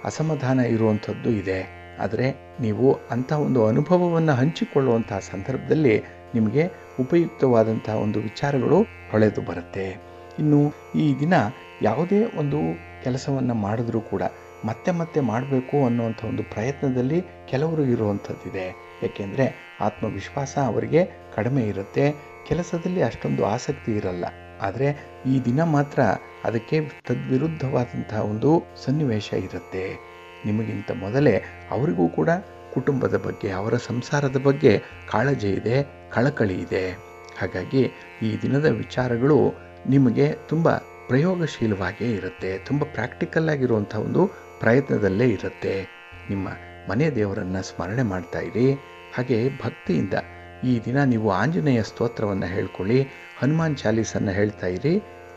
ಅಸಮಾಧಾನ ಇರುವಂಥದ್ದು ಇದೆ. ಆದರೆ ನೀವು ಅಂಥ ಒಂದು ಅನುಭವವನ್ನು ಹಂಚಿಕೊಳ್ಳುವಂತಹ ಸಂದರ್ಭದಲ್ಲಿ ನಿಮಗೆ ಉಪಯುಕ್ತವಾದಂತಹ ಒಂದು ವಿಚಾರಗಳು ಹೊಳೆದು ಬರುತ್ತೆ. ಇನ್ನು ಈ ದಿನ ಯಾವುದೇ ಒಂದು ಕೆಲಸವನ್ನು ಮಾಡಿದ್ರೂ ಕೂಡ ಮತ್ತೆ ಮತ್ತೆ ಮಾಡಬೇಕು ಅನ್ನುವಂಥ ಒಂದು ಪ್ರಯತ್ನದಲ್ಲಿ ಕೆಲವರು ಇರುವಂಥದ್ದಿದೆ. ಏಕೆಂದರೆ ಆತ್ಮವಿಶ್ವಾಸ ಅವರಿಗೆ ಕಡಿಮೆ ಇರುತ್ತೆ, ಕೆಲಸದಲ್ಲಿ ಅಷ್ಟೊಂದು ಆಸಕ್ತಿ ಇರಲ್ಲ. ಆದರೆ ಈ ದಿನ ಮಾತ್ರ ಅದಕ್ಕೆ ತದ್ವಿರುದ್ಧವಾದಂತಹ ಒಂದು ಸನ್ನಿವೇಶ ಇರುತ್ತೆ. ನಿಮಗಿಂತ ಮೊದಲೇ ಅವರಿಗೂ ಕೂಡ ಕುಟುಂಬದ ಬಗ್ಗೆ, ಅವರ ಸಂಸಾರದ ಬಗ್ಗೆ ಕಾಳಜಿ ಇದೆ, ಕಳಕಳಿ ಇದೆ. ಹಾಗಾಗಿ ಈ ದಿನದ ವಿಚಾರಗಳು ನಿಮಗೆ ತುಂಬ ಪ್ರಯೋಗಶೀಲವಾಗೇ ಇರುತ್ತೆ, ತುಂಬ ಪ್ರಾಕ್ಟಿಕಲ್ ಆಗಿರುವಂಥ ಒಂದು ಪ್ರಯತ್ನದಲ್ಲೇ ಇರುತ್ತೆ. ನಿಮ್ಮ ಮನೆ ದೇವರನ್ನು ಸ್ಮರಣೆ ಮಾಡ್ತಾ ಇರಿ. ಹಾಗೆ ಭಕ್ತಿಯಿಂದ ಈ ದಿನ ನೀವು ಆಂಜನೇಯ ಸ್ತೋತ್ರವನ್ನು ಹೇಳ್ಕೊಳ್ಳಿ, ಹನುಮಾನ್ ಚಾಲೀಸನ್ನು ಹೇಳ್ತಾ ಇರಿ,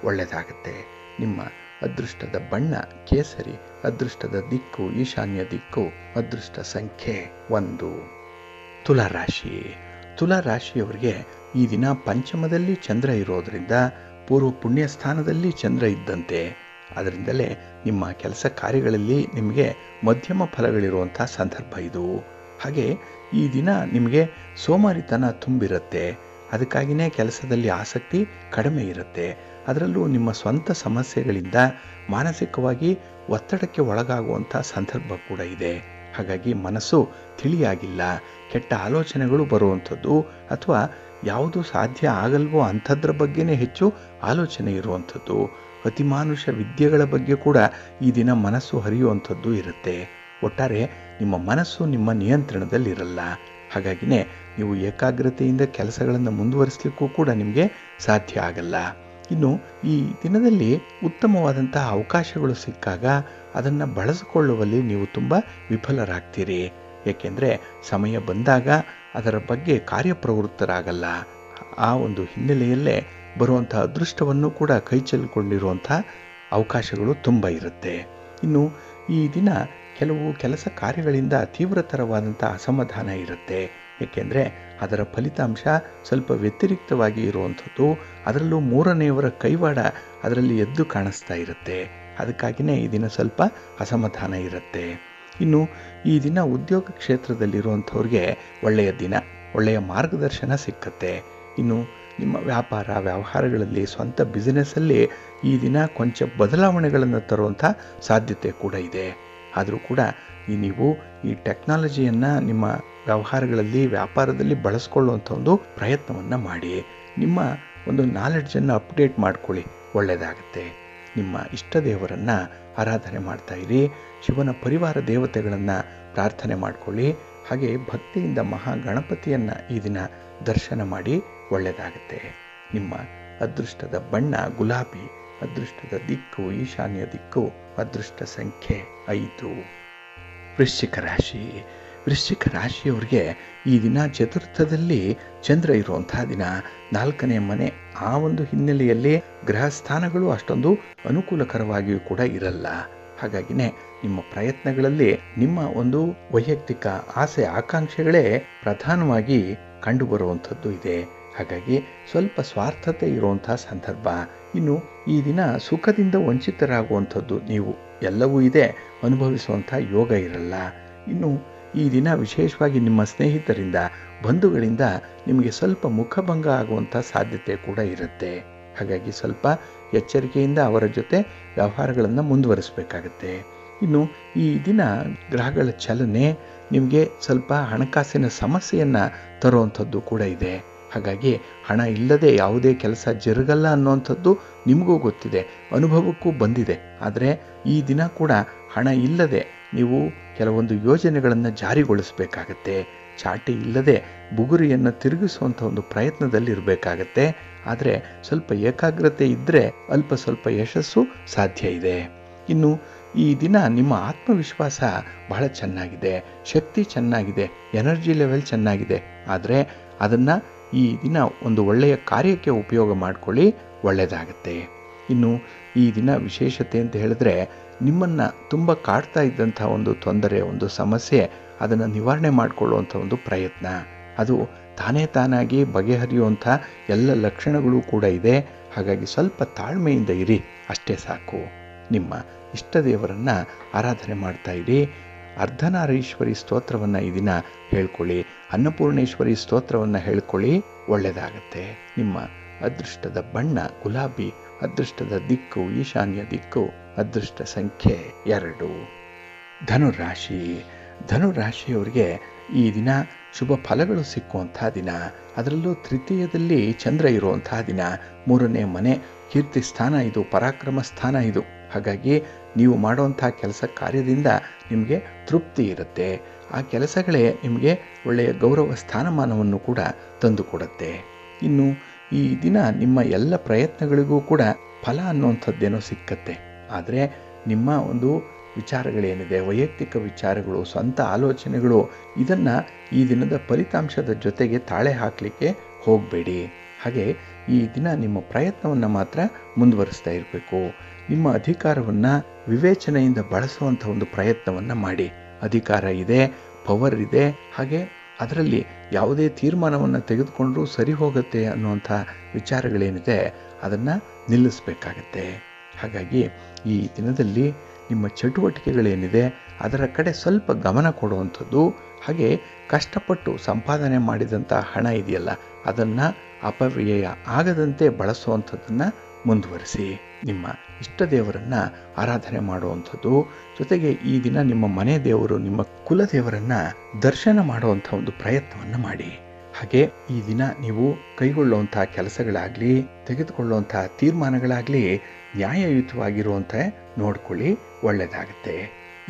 ಒಳ್ಳೆಯದಾಗುತ್ತೆ. ನಿಮ್ಮ ಅದೃಷ್ಟದ ಬಣ್ಣ ಕೇಸರಿ, ಅದೃಷ್ಟದ ದಿಕ್ಕು ಈಶಾನ್ಯ ದಿಕ್ಕು, ಅದೃಷ್ಟ ಸಂಖ್ಯೆ 1. ತುಲಾರಾಶಿ. ತುಲಾರಾಶಿಯವರಿಗೆ ಈ ದಿನ ಪಂಚಮದಲ್ಲಿ ಚಂದ್ರ ಇರೋದರಿಂದ ಪೂರ್ವ ಪುಣ್ಯ ಸ್ಥಾನದಲ್ಲಿ ಚಂದ್ರ ಇದ್ದಂತೆ. ಅದರಿಂದಲೇ ನಿಮ್ಮ ಕೆಲಸ ಕಾರ್ಯಗಳಲ್ಲಿ ನಿಮಗೆ ಮಧ್ಯಮ ಫಲಗಳಿರುವಂಥ ಸಂದರ್ಭ ಇದು. ಹಾಗೆ ಈ ದಿನ ನಿಮಗೆ ಸೋಮಾರಿತನ ತುಂಬಿರುತ್ತೆ. ಅದಕ್ಕಾಗಿಯೇ ಕೆಲಸದಲ್ಲಿ ಆಸಕ್ತಿ ಕಡಿಮೆ ಇರುತ್ತೆ. ಅದರಲ್ಲೂ ನಿಮ್ಮ ಸ್ವಂತ ಸಮಸ್ಯೆಗಳಿಂದ ಮಾನಸಿಕವಾಗಿ ಒತ್ತಡಕ್ಕೆ ಒಳಗಾಗುವಂಥ ಸಂದರ್ಭ ಕೂಡ ಇದೆ. ಹಾಗಾಗಿ ಮನಸ್ಸು ತಿಳಿಯಾಗಿಲ್ಲ, ಕೆಟ್ಟ ಆಲೋಚನೆಗಳು ಬರುವಂಥದ್ದು, ಅಥವಾ ಯಾವುದು ಸಾಧ್ಯ ಆಗಲ್ವೋ ಅಂಥದ್ರ ಬಗ್ಗೆನೇ ಹೆಚ್ಚು ಆಲೋಚನೆ ಇರುವಂಥದ್ದು, ಅತಿಮಾನುಷ ವಿದ್ಯೆಗಳ ಬಗ್ಗೆ ಕೂಡ ಈ ದಿನ ಮನಸ್ಸು ಹರಿಯುವಂಥದ್ದು ಇರುತ್ತೆ. ಒಟ್ಟಾರೆ ನಿಮ್ಮ ಮನಸ್ಸು ನಿಮ್ಮ ನಿಯಂತ್ರಣದಲ್ಲಿರಲ್ಲ. ಹಾಗಾಗಿನೇ ನೀವು ಏಕಾಗ್ರತೆಯಿಂದ ಕೆಲಸಗಳನ್ನು ಮುಂದುವರಿಸಲಿಕ್ಕೂ ಕೂಡ ನಿಮಗೆ ಸಾಧ್ಯ ಆಗಲ್ಲ. ಇನ್ನು ಈ ದಿನದಲ್ಲಿ ಉತ್ತಮವಾದಂತಹ ಅವಕಾಶಗಳು ಸಿಕ್ಕಾಗ ಅದನ್ನು ಬಳಸಿಕೊಳ್ಳುವಲ್ಲಿ ನೀವು ತುಂಬ ವಿಫಲರಾಗ್ತೀರಿ. ಏಕೆಂದರೆ ಸಮಯ ಬಂದಾಗ ಅದರ ಬಗ್ಗೆ ಕಾರ್ಯಪ್ರವೃತ್ತರಾಗಲ್ಲ. ಆ ಒಂದು ಹಿನ್ನೆಲೆಯಲ್ಲೇ ಬರುವಂಥ ಅದೃಷ್ಟವನ್ನು ಕೂಡ ಕೈ ಚೆಲ್ಲಿಕೊಂಡಿರುವಂಥ ಅವಕಾಶಗಳು ತುಂಬ ಇರುತ್ತೆ. ಇನ್ನು ಈ ದಿನ ಕೆಲವು ಕೆಲಸ ಕಾರ್ಯಗಳಿಂದ ತೀವ್ರತರವಾದಂಥ ಅಸಮಾಧಾನ ಇರುತ್ತೆ. ಏಕೆಂದರೆ ಅದರ ಫಲಿತಾಂಶ ಸ್ವಲ್ಪ ವ್ಯತಿರಿಕ್ತವಾಗಿ ಇರುವಂಥದ್ದು, ಅದರಲ್ಲೂ ಮೂರನೆಯವರ ಕೈವಾಡ ಅದರಲ್ಲಿ ಎದ್ದು ಕಾಣಿಸ್ತಾ ಇರುತ್ತೆ. ಅದಕ್ಕಾಗಿಯೇ ಈ ದಿನ ಸ್ವಲ್ಪ ಅಸಮಾಧಾನ ಇರುತ್ತೆ. ಇನ್ನು ಈ ದಿನ ಉದ್ಯೋಗ ಕ್ಷೇತ್ರದಲ್ಲಿರುವಂಥವ್ರಿಗೆ ಒಳ್ಳೆಯ ದಿನ, ಒಳ್ಳೆಯ ಮಾರ್ಗದರ್ಶನ ಸಿಕ್ಕತ್ತೆ. ಇನ್ನು ನಿಮ್ಮ ವ್ಯಾಪಾರ ವ್ಯವಹಾರಗಳಲ್ಲಿ, ಸ್ವಂತ ಬಿಸಿನೆಸ್ಸಲ್ಲಿ ಈ ದಿನ ಕೊಂಚ ಬದಲಾವಣೆಗಳನ್ನು ತರುವಂಥ ಸಾಧ್ಯತೆ ಕೂಡ ಇದೆ. ಆದರೂ ಕೂಡ ನೀವು ಈ ಟೆಕ್ನಾಲಜಿಯನ್ನು ನಿಮ್ಮ ವ್ಯವಹಾರಗಳಲ್ಲಿ, ವ್ಯಾಪಾರದಲ್ಲಿ ಬಳಸ್ಕೊಳ್ಳುವಂಥ ಒಂದು ಪ್ರಯತ್ನವನ್ನು ಮಾಡಿ. ನಿಮ್ಮ ಒಂದು ನಾಲೆಡ್ಜನ್ನು ಅಪ್ಡೇಟ್ ಮಾಡ್ಕೊಳ್ಳಿ, ಒಳ್ಳೆಯದಾಗುತ್ತೆ. ನಿಮ್ಮ ಇಷ್ಟ ದೇವರನ್ನು ಆರಾಧನೆ ಮಾಡ್ತಾ ಇರಿ. ಶಿವನ ಪರಿವಾರ ದೇವತೆಗಳನ್ನು ಪ್ರಾರ್ಥನೆ ಮಾಡಿಕೊಳ್ಳಿ. ಹಾಗೆ ಭಕ್ತಿಯಿಂದ ಮಹಾಗಣಪತಿಯನ್ನು ಈ ದಿನ ದರ್ಶನ ಮಾಡಿ, ಒಳ್ಳೆಯದಾಗುತ್ತೆ. ನಿಮ್ಮ ಅದೃಷ್ಟದ ಬಣ್ಣ ಗುಲಾಬಿ, ಅದೃಷ್ಟದ ದಿಕ್ಕು ಈಶಾನ್ಯ ದಿಕ್ಕು, ಅದೃಷ್ಟ ಸಂಖ್ಯೆ 5. ವೃಶ್ಚಿಕ ರಾಶಿ. ವೃಶ್ಚಿಕ ರಾಶಿಯವರಿಗೆ ಈ ದಿನ ಚತುರ್ಥದಲ್ಲಿ ಚಂದ್ರ ಇರುವಂತಹ ದಿನ, 4ನೇ ಮನೆ. ಆ ಒಂದು ಹಿನ್ನೆಲೆಯಲ್ಲಿ ಗ್ರಹ ಸ್ಥಾನಗಳು ಅಷ್ಟೊಂದು ಅನುಕೂಲಕರವಾಗಿಯೂ ಕೂಡ ಇರಲ್ಲ. ಹಾಗಾಗಿನೇ ನಿಮ್ಮ ಪ್ರಯತ್ನಗಳಲ್ಲಿ ನಿಮ್ಮ ಒಂದು ವೈಯಕ್ತಿಕ ಆಸೆ ಆಕಾಂಕ್ಷೆಗಳೇ ಪ್ರಧಾನವಾಗಿ ಕಂಡುಬರುವಂಥದ್ದು ಇದೆ. ಹಾಗಾಗಿ ಸ್ವಲ್ಪ ಸ್ವಾರ್ಥತೆ ಇರುವಂತಹ ಸಂದರ್ಭ. ಇನ್ನು ಈ ದಿನ ಸುಖದಿಂದ ವಂಚಿತರಾಗುವಂಥದ್ದು, ನೀವು ಎಲ್ಲವೂ ಇದೆ, ಅನುಭವಿಸುವಂಥ ಯೋಗ ಇರಲ್ಲ. ಇನ್ನು ಈ ದಿನ ವಿಶೇಷವಾಗಿ ನಿಮ್ಮ ಸ್ನೇಹಿತರಿಂದ, ಬಂಧುಗಳಿಂದ ನಿಮಗೆ ಸ್ವಲ್ಪ ಮುಖಭಂಗ ಆಗುವಂಥ ಸಾಧ್ಯತೆ ಕೂಡ ಇರುತ್ತೆ. ಹಾಗಾಗಿ ಸ್ವಲ್ಪ ಎಚ್ಚರಿಕೆಯಿಂದ ಅವರ ಜೊತೆ ವ್ಯವಹಾರಗಳನ್ನು ಮುಂದುವರಿಸಬೇಕಾಗತ್ತೆ. ಇನ್ನು ಈ ದಿನ ಗ್ರಹಗಳ ಚಲನೆ ನಿಮಗೆ ಸ್ವಲ್ಪ ಹಣಕಾಸಿನ ಸಮಸ್ಯೆಯನ್ನು ತರುವಂಥದ್ದು ಕೂಡ ಇದೆ. ಹಾಗಾಗಿ ಹಣ ಇಲ್ಲದೆ ಯಾವುದೇ ಕೆಲಸ ಜರುಗಲ್ಲ ಅನ್ನುವಂಥದ್ದು ನಿಮಗೂ ಗೊತ್ತಿದೆ, ಅನುಭವಕ್ಕೂ ಬಂದಿದೆ. ಆದರೆ ಈ ದಿನ ಕೂಡ ಹಣ ಇಲ್ಲದೆ ನೀವು ಕೆಲವೊಂದು ಯೋಜನೆಗಳನ್ನು ಜಾರಿಗೊಳಿಸಬೇಕಾಗತ್ತೆ. ಚಾಟಿ ಇಲ್ಲದೆ ಬುಗುರಿಯನ್ನು ತಿರುಗಿಸುವಂಥ ಒಂದು ಪ್ರಯತ್ನದಲ್ಲಿ ಇರಬೇಕಾಗತ್ತೆ. ಆದರೆ ಸ್ವಲ್ಪ ಏಕಾಗ್ರತೆ ಇದ್ದರೆ ಅಲ್ಪ ಸ್ವಲ್ಪ ಯಶಸ್ಸು ಸಾಧ್ಯ ಇದೆ. ಇನ್ನು ಈ ದಿನ ನಿಮ್ಮ ಆತ್ಮವಿಶ್ವಾಸ ಬಹಳ ಚೆನ್ನಾಗಿದೆ, ಶಕ್ತಿ ಚೆನ್ನಾಗಿದೆ, ಎನರ್ಜಿ ಲೆವೆಲ್ ಚೆನ್ನಾಗಿದೆ. ಆದರೆ ಅದನ್ನು ಈ ದಿನ ಒಂದು ಒಳ್ಳೆಯ ಕಾರ್ಯಕ್ಕೆ ಉಪಯೋಗ ಮಾಡಿಕೊಳ್ಳಿ, ಒಳ್ಳೆಯದಾಗತ್ತೆ. ಇನ್ನು ಈ ದಿನ ವಿಶೇಷತೆ ಅಂತ ಹೇಳಿದ್ರೆ, ನಿಮ್ಮನ್ನು ತುಂಬ ಕಾಡ್ತಾ ಇದ್ದಂಥ ಒಂದು ತೊಂದರೆ, ಒಂದು ಸಮಸ್ಯೆ, ಅದನ್ನು ನಿವಾರಣೆ ಮಾಡಿಕೊಳ್ಳುವಂಥ ಒಂದು ಪ್ರಯತ್ನ, ಅದು ತಾನೇ ತಾನಾಗಿ ಬಗೆಹರಿಯುವಂಥ ಎಲ್ಲ ಲಕ್ಷಣಗಳು ಕೂಡ ಇದೆ. ಹಾಗಾಗಿ ಸ್ವಲ್ಪ ತಾಳ್ಮೆಯಿಂದ ಇರಿ, ಅಷ್ಟೇ ಸಾಕು. ನಿಮ್ಮ ಇಷ್ಟ ದೇವರನ್ನು ಆರಾಧನೆ ಮಾಡ್ತಾ ಇರಿ. ಅರ್ಧನಾರೀಶ್ವರಿ ಸ್ತೋತ್ರವನ್ನು ಈ ದಿನ ಹೇಳ್ಕೊಳ್ಳಿ, ಅನ್ನಪೂರ್ಣೇಶ್ವರಿ ಸ್ತೋತ್ರವನ್ನು ಹೇಳ್ಕೊಳ್ಳಿ, ಒಳ್ಳೆಯದಾಗತ್ತೆ. ನಿಮ್ಮ ಅದೃಷ್ಟದ ಬಣ್ಣ ಗುಲಾಬಿ, ಅದೃಷ್ಟದ ದಿಕ್ಕು ಈಶಾನ್ಯ ದಿಕ್ಕು, ಅದೃಷ್ಟ ಸಂಖ್ಯೆ 2. ಧನುರಾಶಿ. ಧನುರಾಶಿಯವರಿಗೆ ಈ ದಿನ ಶುಭ ಫಲಗಳು ಸಿಕ್ಕುವಂಥ ದಿನ, ಅದರಲ್ಲೂ ತೃತೀಯದಲ್ಲಿ ಚಂದ್ರ ಇರುವಂತಹ ದಿನ. 3ನೇ ಮನೆ, ಕೀರ್ತಿ ಸ್ಥಾನ ಇದು, ಪರಾಕ್ರಮ ಸ್ಥಾನ ಇದು. ಹಾಗಾಗಿ ನೀವು ಮಾಡುವಂಥ ಕೆಲಸ ಕಾರ್ಯದಿಂದ ನಿಮಗೆ ತೃಪ್ತಿ ಇರುತ್ತೆ. ಆ ಕೆಲಸಗಳೇ ನಿಮಗೆ ಒಳ್ಳೆಯ ಗೌರವ ಸ್ಥಾನಮಾನವನ್ನು ಕೂಡ ತಂದುಕೊಡುತ್ತೆ. ಇನ್ನು ಈ ದಿನ ನಿಮ್ಮ ಎಲ್ಲ ಪ್ರಯತ್ನಗಳಿಗೂ ಕೂಡ ಫಲ ಅನ್ನುವಂಥದ್ದೇನೋ ಸಿಕ್ಕತ್ತೆ. ಆದರೆ ನಿಮ್ಮ ಒಂದು ವಿಚಾರಗಳೇನಿದೆ, ವೈಯಕ್ತಿಕ ವಿಚಾರಗಳು, ಸ್ವಂತ ಆಲೋಚನೆಗಳು, ಇದನ್ನು ಈ ದಿನದ ಫಲಿತಾಂಶದ ಜೊತೆಗೆ ತಾಳೆ ಹಾಕಲಿಕ್ಕೆ ಹೋಗಬೇಡಿ. ಹಾಗೆ ಈ ದಿನ ನಿಮ್ಮ ಪ್ರಯತ್ನವನ್ನು ಮಾತ್ರ ಮುಂದುವರಿಸ್ತಾ ಇರಬೇಕು. ನಿಮ್ಮ ಅಧಿಕಾರವನ್ನು ವಿವೇಚನೆಯಿಂದ ಬಳಸುವಂಥ ಒಂದು ಪ್ರಯತ್ನವನ್ನು ಮಾಡಿ. ಅಧಿಕಾರ ಇದೆ, ಪವರ್ ಇದೆ, ಹಾಗೆ ಅದರಲ್ಲಿ ಯಾವುದೇ ತೀರ್ಮಾನವನ್ನು ತೆಗೆದುಕೊಂಡ್ರೂ ಸರಿ ಹೋಗುತ್ತೆ ಅನ್ನುವಂಥ ವಿಚಾರಗಳೇನಿದೆ ಅದನ್ನು ನಿಲ್ಲಿಸಬೇಕಾಗತ್ತೆ. ಹಾಗಾಗಿ ಈ ದಿನದಲ್ಲಿ ನಿಮ್ಮ ಚಟುವಟಿಕೆಗಳೇನಿದೆ ಅದರ ಕಡೆ ಸ್ವಲ್ಪ ಗಮನ ಕೊಡುವಂಥದ್ದು, ಹಾಗೆ ಕಷ್ಟಪಟ್ಟು ಸಂಪಾದನೆ ಮಾಡಿದಂಥ ಹಣ ಇದೆಯಲ್ಲ ಅದನ್ನು ಅಪವ್ಯಯ ಆಗದಂತೆ ಬಳಸುವಂಥದ್ದನ್ನು ಮುಂದುವರಿಸಿ. ನಿಮ್ಮ ಇಷ್ಟ ದೇವರನ್ನು ಆರಾಧನೆ ಮಾಡುವಂಥದ್ದು, ಜೊತೆಗೆ ಈ ದಿನ ನಿಮ್ಮ ಮನೆ ದೇವರು, ನಿಮ್ಮ ಕುಲದೇವರನ್ನು ದರ್ಶನ ಮಾಡುವಂಥ ಒಂದು ಪ್ರಯತ್ನವನ್ನು ಮಾಡಿ. ಹಾಗೆ ಈ ದಿನ ನೀವು ಕೈಗೊಳ್ಳುವಂಥ ಕೆಲಸಗಳಾಗಲಿ, ತೆಗೆದುಕೊಳ್ಳುವಂಥ ತೀರ್ಮಾನಗಳಾಗಲಿ ನ್ಯಾಯಯುತವಾಗಿರುವಂಥ ನೋಡ್ಕೊಳ್ಳಿ, ಒಳ್ಳೆಯದಾಗುತ್ತೆ.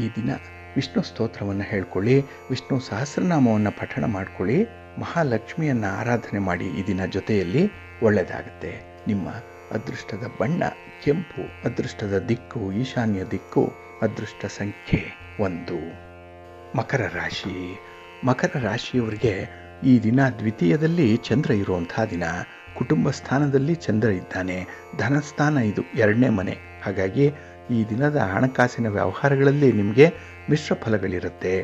ಈ ದಿನ ವಿಷ್ಣು ಸ್ತೋತ್ರವನ್ನು ಹೇಳ್ಕೊಳ್ಳಿ, ವಿಷ್ಣು ಸಹಸ್ರನಾಮವನ್ನು ಪಠಣ ಮಾಡ್ಕೊಳ್ಳಿ, ಮಹಾಲಕ್ಷ್ಮಿಯನ್ನು ಆರಾಧನೆ ಮಾಡಿ. ಈ ದಿನ ಜೊತೆಯಲ್ಲಿ ಒಳ್ಳೆಯದಾಗುತ್ತೆ. ನಿಮ್ಮ ಅದೃಷ್ಟದ ಬಣ್ಣ ಕೆಂಪು, ಅದೃಷ್ಟದ ದಿಕ್ಕು ಈಶಾನ್ಯ ದಿಕ್ಕು, ಅದೃಷ್ಟ ಸಂಖ್ಯೆ 1. ಮಕರ ರಾಶಿ. ಮಕರ ರಾಶಿಯವರಿಗೆ ಈ ದಿನ ದ್ವಿತೀಯದಲ್ಲಿ ಚಂದ್ರ ಇರುವಂಥ ದಿನ. ಕುಟುಂಬ ಸ್ಥಾನದಲ್ಲಿ ಚಂದ್ರ ಇದ್ದಾನೆ, ಧನಸ್ಥಾನ ಇದು, 2ನೇ ಮನೆ. ಹಾಗಾಗಿ ಈ ದಿನದ ಹಣಕಾಸಿನ ವ್ಯವಹಾರಗಳಲ್ಲಿ ನಿಮಗೆ ಮಿಶ್ರ ಫಲಗಳಿರುತ್ತೆ.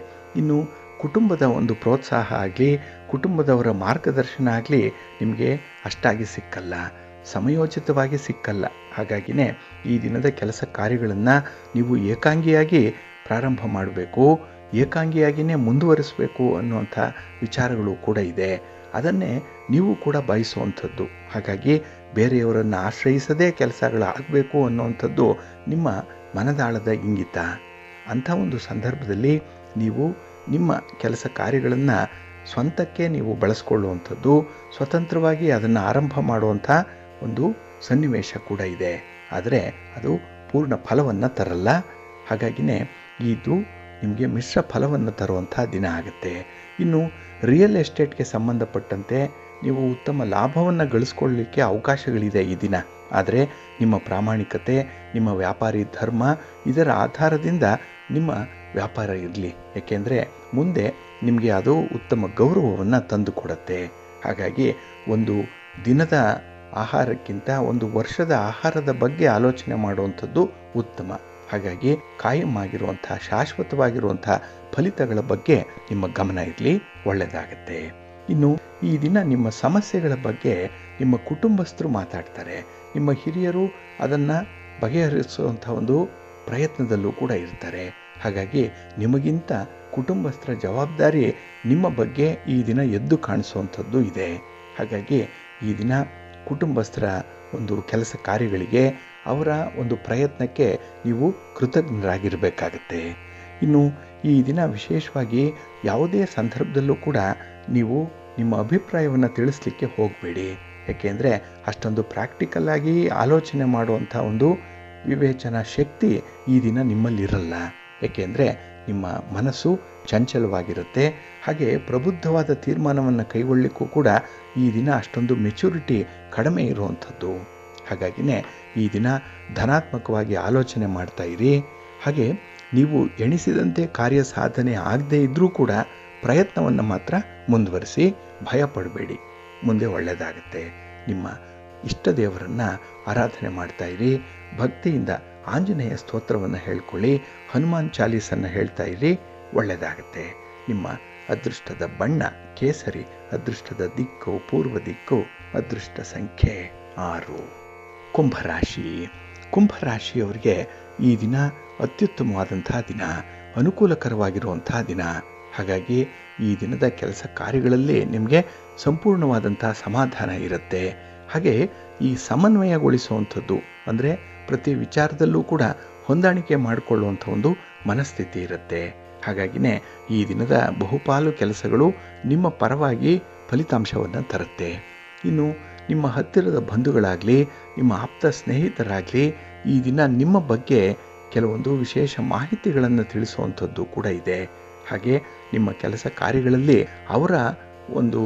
ಇನ್ನು ಕುಟುಂಬದ ಒಂದು ಪ್ರೋತ್ಸಾಹ ಆಗಲಿ, ಕುಟುಂಬದವರ ಮಾರ್ಗದರ್ಶನ ಆಗಲಿ ನಿಮಗೆ ಅಷ್ಟಾಗಿ ಸಿಕ್ಕಲ್ಲ, ಸಮಯೋಚಿತವಾಗಿ ಸಿಕ್ಕಲ್ಲ. ಹಾಗಾಗಿನೇ ಈ ದಿನದ ಕೆಲಸ ಕಾರ್ಯಗಳನ್ನು ನೀವು ಏಕಾಂಗಿಯಾಗಿ ಪ್ರಾರಂಭ ಮಾಡಬೇಕು, ಏಕಾಂಗಿಯಾಗಿಯೇ ಮುಂದುವರಿಸಬೇಕು ಅನ್ನುವಂಥ ವಿಚಾರಗಳು ಕೂಡ ಇದೆ. ಅದನ್ನೇ ನೀವು ಕೂಡ ಬಯಸುವಂಥದ್ದು. ಹಾಗಾಗಿ ಬೇರೆಯವರನ್ನು ಆಶ್ರಯಿಸದೇ ಕೆಲಸಗಳಾಗಬೇಕು ಅನ್ನುವಂಥದ್ದು ನಿಮ್ಮ ಮನದಾಳದ ಇಂಗಿತ. ಅಂಥ ಒಂದು ಸಂದರ್ಭದಲ್ಲಿ ನೀವು ನಿಮ್ಮ ಕೆಲಸ ಕಾರ್ಯಗಳನ್ನು ಸ್ವಂತಕ್ಕೆ ನೀವು ಬಳಸ್ಕೊಳ್ಳುವಂಥದ್ದು, ಸ್ವತಂತ್ರವಾಗಿ ಅದನ್ನು ಆರಂಭ ಮಾಡುವಂಥ ಒಂದು ಸನ್ನಿವೇಶ ಕೂಡ ಇದೆ. ಆದರೆ ಅದು ಪೂರ್ಣ ಫಲವನ್ನು ತರಲ್ಲ. ಹಾಗಾಗಿನೇ ಇದು ನಿಮಗೆ ಮಿಶ್ರ ಫಲವನ್ನು ತರುವಂಥ ದಿನ ಆಗುತ್ತೆ. ಇನ್ನು ರಿಯಲ್ ಎಸ್ಟೇಟ್ಗೆ ಸಂಬಂಧಪಟ್ಟಂತೆ ನೀವು ಉತ್ತಮ ಲಾಭವನ್ನು ಗಳಿಸ್ಕೊಳ್ಳಲಿಕ್ಕೆ ಅವಕಾಶಗಳಿದೆ ಈ ದಿನ. ಆದರೆ ನಿಮ್ಮ ಪ್ರಾಮಾಣಿಕತೆ, ನಿಮ್ಮ ವ್ಯಾಪಾರಿ ಧರ್ಮ, ಇದರ ಆಧಾರದಿಂದ ನಿಮ್ಮ ವ್ಯಾಪಾರ ಇರಲಿ. ಏಕೆಂದರೆ ಮುಂದೆ ನಿಮಗೆ ಅದು ಉತ್ತಮ ಗೌರವವನ್ನು ತಂದುಕೊಡುತ್ತೆ. ಹಾಗಾಗಿ ಒಂದು ದಿನದ ಆಹಾರಕ್ಕಿಂತ ಒಂದು ವರ್ಷದ ಆಹಾರದ ಬಗ್ಗೆ ಆಲೋಚನೆ ಮಾಡುವಂಥದ್ದು ಉತ್ತಮ. ಹಾಗಾಗಿ ಕಾಯಂ ಆಗಿರುವಂಥ, ಶಾಶ್ವತವಾಗಿರುವಂಥ ಫಲಿತಗಳ ಬಗ್ಗೆ ನಿಮ್ಮ ಗಮನ ಇರಲಿ, ಒಳ್ಳೆಯದಾಗತ್ತೆ. ಇನ್ನು ಈ ದಿನ ನಿಮ್ಮ ಸಮಸ್ಯೆಗಳ ಬಗ್ಗೆ ನಿಮ್ಮ ಕುಟುಂಬಸ್ಥರು ಮಾತಾಡ್ತಾರೆ. ನಿಮ್ಮ ಹಿರಿಯರು ಅದನ್ನು ಬಗೆಹರಿಸುವಂಥ ಒಂದು ಪ್ರಯತ್ನದಲ್ಲೂ ಕೂಡ ಇರ್ತಾರೆ. ಹಾಗಾಗಿ ನಿಮಗಿಂತ ಕುಟುಂಬಸ್ಥರ ಜವಾಬ್ದಾರಿ ನಿಮ್ಮ ಬಗ್ಗೆ ಈ ದಿನ ಎದ್ದು ಕಾಣಿಸುವಂಥದ್ದು ಇದೆ. ಹಾಗಾಗಿ ಈ ದಿನ ಕುಟುಂಬಸ್ಥರ ಒಂದು ಕೆಲಸ ಕಾರ್ಯಗಳಿಗೆ ಅವರ ಒಂದು ಪ್ರಯತ್ನಕ್ಕೆ ನೀವು ಕೃತಜ್ಞರಾಗಿರಬೇಕಾಗತ್ತೆ. ಇನ್ನು ಈ ದಿನ ವಿಶೇಷವಾಗಿ ಯಾವುದೇ ಸಂದರ್ಭದಲ್ಲೂ ಕೂಡ ನೀವು ನಿಮ್ಮ ಅಭಿಪ್ರಾಯವನ್ನು ತಿಳಿಸ್ಲಿಕ್ಕೆ ಹೋಗಬೇಡಿ. ಏಕೆಂದರೆ ಅಷ್ಟೊಂದು ಪ್ರಾಕ್ಟಿಕಲ್ ಆಗಿ ಆಲೋಚನೆ ಮಾಡುವಂಥ ಒಂದು ವಿವೇಚನಾ ಶಕ್ತಿ ಈ ದಿನ ನಿಮ್ಮಲ್ಲಿರಲ್ಲ. ಏಕೆಂದರೆ ನಿಮ್ಮ ಮನಸ್ಸು ಚಂಚಲವಾಗಿರುತ್ತೆ. ಹಾಗೆ ಪ್ರಬುದ್ಧವಾದ ತೀರ್ಮಾನವನ್ನು ಕೈಗೊಳ್ಳಲಿಕ್ಕೂ ಕೂಡ ಈ ದಿನ ಅಷ್ಟೊಂದು ಮೆಚುರಿಟಿ ಕಡಿಮೆ ಇರುವಂಥದ್ದು. ಹಾಗಾಗಿನೇ ಈ ದಿನ ಧನಾತ್ಮಕವಾಗಿ ಆಲೋಚನೆ ಮಾಡ್ತಾ ಇರಿ. ಹಾಗೆ ನೀವು ಎಣಿಸಿದಂತೆ ಕಾರ್ಯ ಸಾಧನೆ ಆಗದೇ ಇದ್ದರೂ ಕೂಡ ಪ್ರಯತ್ನವನ್ನು ಮಾತ್ರ ಮುಂದುವರಿಸಿ, ಭಯ ಪಡಬೇಡಿ, ಮುಂದೆ ಒಳ್ಳೆಯದಾಗುತ್ತೆ. ನಿಮ್ಮ ಇಷ್ಟ ದೇವರನ್ನು ಆರಾಧನೆ ಮಾಡ್ತಾ ಇರಿ. ಭಕ್ತಿಯಿಂದ ಆಂಜನೇಯ ಸ್ತೋತ್ರವನ್ನು ಹೇಳ್ಕೊಳ್ಳಿ, ಹನುಮಾನ್ ಚಾಲೀಸನ್ನು ಹೇಳ್ತಾ ಇರಿ, ಒಳ್ಳೆಯದಾಗುತ್ತೆ. ನಿಮ್ಮ ಅದೃಷ್ಟದ ಬಣ್ಣ ಕೇಸರಿ, ಅದೃಷ್ಟದ ದಿಕ್ಕು ಪೂರ್ವ ದಿಕ್ಕು, ಅದೃಷ್ಟ ಸಂಖ್ಯೆ 6. ಕುಂಭರಾಶಿ. ಕುಂಭರಾಶಿಯವರಿಗೆ ಈ ದಿನ ಅತ್ಯುತ್ತಮವಾದಂತಹ ದಿನ, ಅನುಕೂಲಕರವಾಗಿರುವಂತಹ ದಿನ. ಹಾಗಾಗಿ ಈ ದಿನದ ಕೆಲಸ ಕಾರ್ಯಗಳಲ್ಲಿ ನಿಮಗೆ ಸಂಪೂರ್ಣವಾದಂತಹ ಸಮಾಧಾನ ಇರುತ್ತೆ. ಹಾಗೆ ಈ ಸಮನ್ವಯಗೊಳಿಸುವಂಥದ್ದು ಅಂದರೆ ಪ್ರತಿ ವಿಚಾರದಲ್ಲೂ ಕೂಡ ಹೊಂದಾಣಿಕೆ ಮಾಡಿಕೊಳ್ಳುವಂಥ ಒಂದು ಮನಸ್ಥಿತಿ ಇರುತ್ತೆ. ಹಾಗಾಗಿನೇ ಈ ದಿನದ ಬಹುಪಾಲು ಕೆಲಸಗಳು ನಿಮ್ಮ ಪರವಾಗಿ ಫಲಿತಾಂಶವನ್ನು ತರುತ್ತೆ. ಇನ್ನು ನಿಮ್ಮ ಹತ್ತಿರದ ಬಂಧುಗಳಾಗಲಿ, ನಿಮ್ಮ ಆಪ್ತ ಸ್ನೇಹಿತರಾಗಲಿ ಈ ದಿನ ನಿಮ್ಮ ಬಗ್ಗೆ ಕೆಲವೊಂದು ವಿಶೇಷ ಮಾಹಿತಿಗಳನ್ನು ತಿಳಿಸುವಂಥದ್ದು ಕೂಡ ಇದೆ. ಹಾಗೆ ನಿಮ್ಮ ಕೆಲಸ ಕಾರ್ಯಗಳಲ್ಲಿ ಅವರ ಒಂದು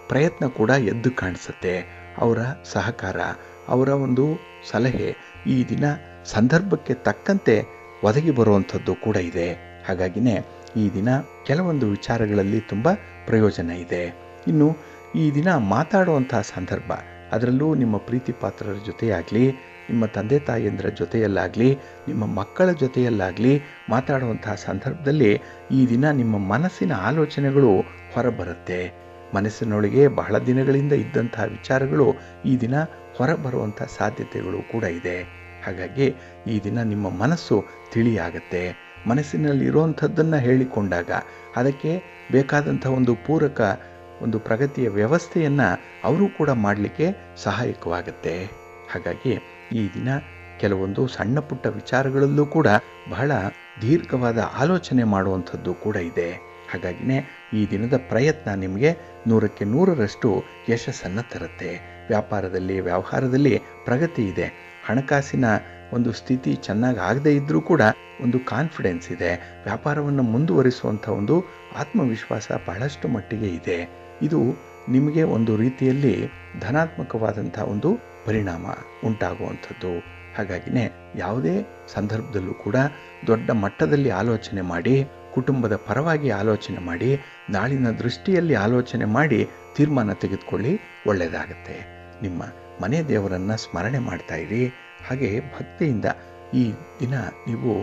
ಪ್ರಯತ್ನ ಕೂಡ ಎದ್ದು ಕಾಣಿಸುತ್ತೆ. ಅವರ ಸಹಕಾರ, ಅವರ ಒಂದು ಸಲಹೆ ಈ ದಿನ ಸಂದರ್ಭಕ್ಕೆ ತಕ್ಕಂತೆ ಒದಗಿ ಬರುವಂಥದ್ದು ಕೂಡ ಇದೆ. ಹಾಗಾಗಿನೇ ಈ ದಿನ ಕೆಲವೊಂದು ವಿಚಾರಗಳಲ್ಲಿ ತುಂಬ ಪ್ರಯೋಜನ ಇದೆ. ಇನ್ನು ಈ ದಿನ ಮಾತಾಡುವಂತಹ ಸಂದರ್ಭ, ಅದರಲ್ಲೂ ನಿಮ್ಮ ಪ್ರೀತಿ ಪಾತ್ರರ ಜೊತೆಯಾಗಲಿ, ನಿಮ್ಮ ತಂದೆ ತಾಯಿಯಂದ್ರ ಜೊತೆಯಲ್ಲಾಗಲಿ, ನಿಮ್ಮ ಮಕ್ಕಳ ಜೊತೆಯಲ್ಲಾಗಲಿ ಮಾತಾಡುವಂತಹ ಸಂದರ್ಭದಲ್ಲಿ ಈ ದಿನ ನಿಮ್ಮ ಮನಸ್ಸಿನ ಆಲೋಚನೆಗಳು ಹೊರಬರುತ್ತೆ. ಮನಸ್ಸಿನೊಳಗೆ ಬಹಳ ದಿನಗಳಿಂದ ಇದ್ದಂತಹ ವಿಚಾರಗಳು ಈ ದಿನ ಹೊರಬರುವಂಥ ಸಾಧ್ಯತೆಗಳು ಕೂಡ ಇದೆ. ಹಾಗಾಗಿ ಈ ದಿನ ನಿಮ್ಮ ಮನಸ್ಸು ತಿಳಿಯಾಗತ್ತೆ. ಮನಸ್ಸಿನಲ್ಲಿರುವಂಥದ್ದನ್ನು ಹೇಳಿಕೊಂಡಾಗ ಅದಕ್ಕೆ ಬೇಕಾದಂಥ ಒಂದು ಪೂರಕ ಒಂದು ಪ್ರಗತಿಯ ವ್ಯವಸ್ಥೆಯನ್ನು ಅವರು ಕೂಡ ಮಾಡಲಿಕ್ಕೆ ಸಹಾಯಕವಾಗುತ್ತೆ. ಹಾಗಾಗಿ ಈ ದಿನ ಕೆಲವೊಂದು ಸಣ್ಣ ಪುಟ್ಟ ವಿಚಾರಗಳಲ್ಲೂ ಕೂಡ ಬಹಳ ದೀರ್ಘವಾದ ಆಲೋಚನೆ ಮಾಡುವಂಥದ್ದು ಕೂಡ ಇದೆ. ಹಾಗಾಗಿನೇ ಈ ದಿನದ ಪ್ರಯತ್ನ ನಿಮಗೆ 100ಕ್ಕೆ 100ರಷ್ಟು ಯಶಸ್ಸನ್ನು ತರುತ್ತೆ. ವ್ಯಾಪಾರದಲ್ಲಿ ವ್ಯವಹಾರದಲ್ಲಿ ಪ್ರಗತಿ ಇದೆ. ಹಣಕಾಸಿನ ಒಂದು ಸ್ಥಿತಿ ಚೆನ್ನಾಗಿ ಆಗದೇ ಇದ್ದರೂ ಕೂಡ ಒಂದು ಕಾನ್ಫಿಡೆನ್ಸ್ ಇದೆ. ವ್ಯಾಪಾರವನ್ನು ಮುಂದುವರಿಸುವಂಥ ಒಂದು ಆತ್ಮವಿಶ್ವಾಸ ಬಹಳಷ್ಟು ಮಟ್ಟಿಗೆ ಇದೆ. ಇದು ನಿಮಗೆ ಒಂದು ರೀತಿಯಲ್ಲಿ ಧನಾತ್ಮಕವಾದಂಥ ಒಂದು ಪರಿಣಾಮ ಉಂಟಾಗುವಂಥದ್ದು. ಹಾಗಾಗಿನೇ ಯಾವುದೇ ಸಂದರ್ಭದಲ್ಲೂ ಕೂಡ ದೊಡ್ಡ ಮಟ್ಟದಲ್ಲಿ ಆಲೋಚನೆ ಮಾಡಿ, ಕುಟುಂಬದ ಪರವಾಗಿ ಆಲೋಚನೆ ಮಾಡಿ, ನಾಳಿನ ದೃಷ್ಟಿಯಲ್ಲಿ ಆಲೋಚನೆ ಮಾಡಿ ತೀರ್ಮಾನ ತೆಗೆದುಕೊಳ್ಳಿ, ಒಳ್ಳೆಯದಾಗತ್ತೆ. ನಿಮ್ಮ ಮನೆ ದೇವರನ್ನು ಸ್ಮರಣೆ ಮಾಡ್ತಾ ಇರಿ. ಹಾಗೆ ಭಕ್ತಿಯಿಂದ ಈ ದಿನ ನೀವು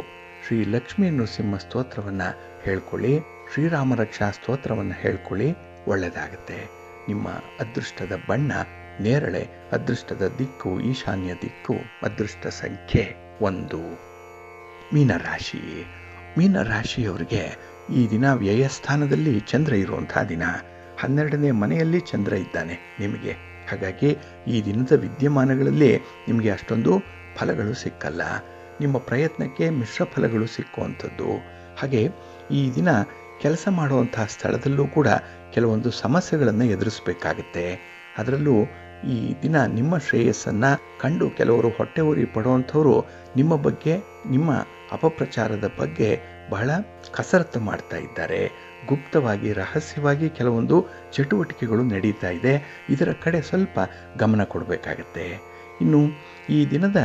ಶ್ರೀ ಲಕ್ಷ್ಮೀ ನೃಸಿಂಹ ಸ್ತೋತ್ರವನ್ನು ಹೇಳ್ಕೊಳ್ಳಿ, ಶ್ರೀರಾಮ ರಕ್ಷಾ ಸ್ತೋತ್ರವನ್ನು ಹೇಳ್ಕೊಳ್ಳಿ, ಒಳ್ಳೆಯದಾಗತ್ತೆ. ನಿಮ್ಮ ಅದೃಷ್ಟದ ಬಣ್ಣ ನೇರಳೆ, ಅದೃಷ್ಟದ ದಿಕ್ಕು ಈಶಾನ್ಯ ದಿಕ್ಕು, ಅದೃಷ್ಟ ಸಂಖ್ಯೆ 1. ಮೀನರಾಶಿ. ಮೀನರಾಶಿಯವರಿಗೆ ಈ ದಿನ ವ್ಯಯಸ್ಥಾನದಲ್ಲಿ ಚಂದ್ರ ಇರುವಂಥ ದಿನ. 12ನೇ ಮನೆಯಲ್ಲಿ ಚಂದ್ರ ಇದ್ದಾನೆ ನಿಮಗೆ. ಹಾಗಾಗಿ ಈ ದಿನದ ವಿದ್ಯಮಾನಗಳಲ್ಲಿ ನಿಮಗೆ ಅಷ್ಟೊಂದು ಫಲಗಳು ಸಿಕ್ಕಲ್ಲ. ನಿಮ್ಮ ಪ್ರಯತ್ನಕ್ಕೆ ಮಿಶ್ರ ಫಲಗಳು ಸಿಕ್ಕುವಂಥದ್ದು. ಹಾಗೆ ಈ ದಿನ ಕೆಲಸ ಮಾಡುವಂತಹ ಸ್ಥಳದಲ್ಲೂ ಕೂಡ ಕೆಲವೊಂದು ಸಮಸ್ಯೆಗಳನ್ನು ಎದುರಿಸಬೇಕಾಗುತ್ತೆ. ಅದರಲ್ಲೂ ಈ ದಿನ ನಿಮ್ಮ ಶ್ರೇಯಸ್ಸನ್ನು ಕಂಡು ಕೆಲವರು ಹೊಟ್ಟೆ ಉರಿ ಪಡುವಂಥವರು ನಿಮ್ಮ ಬಗ್ಗೆ, ನಿಮ್ಮ ಅಪಪ್ರಚಾರದ ಬಗ್ಗೆ ಬಹಳ ಕಸರತ್ತು ಮಾಡ್ತಾ ಇದ್ದಾರೆ. ಗುಪ್ತವಾಗಿ ರಹಸ್ಯವಾಗಿ ಕೆಲವೊಂದು ಚಟುವಟಿಕೆಗಳು ನಡೀತಾ ಇದೆ. ಇದರ ಕಡೆ ಸ್ವಲ್ಪ ಗಮನ ಕೊಡಬೇಕಾಗತ್ತೆ. ಇನ್ನು ಈ ದಿನದ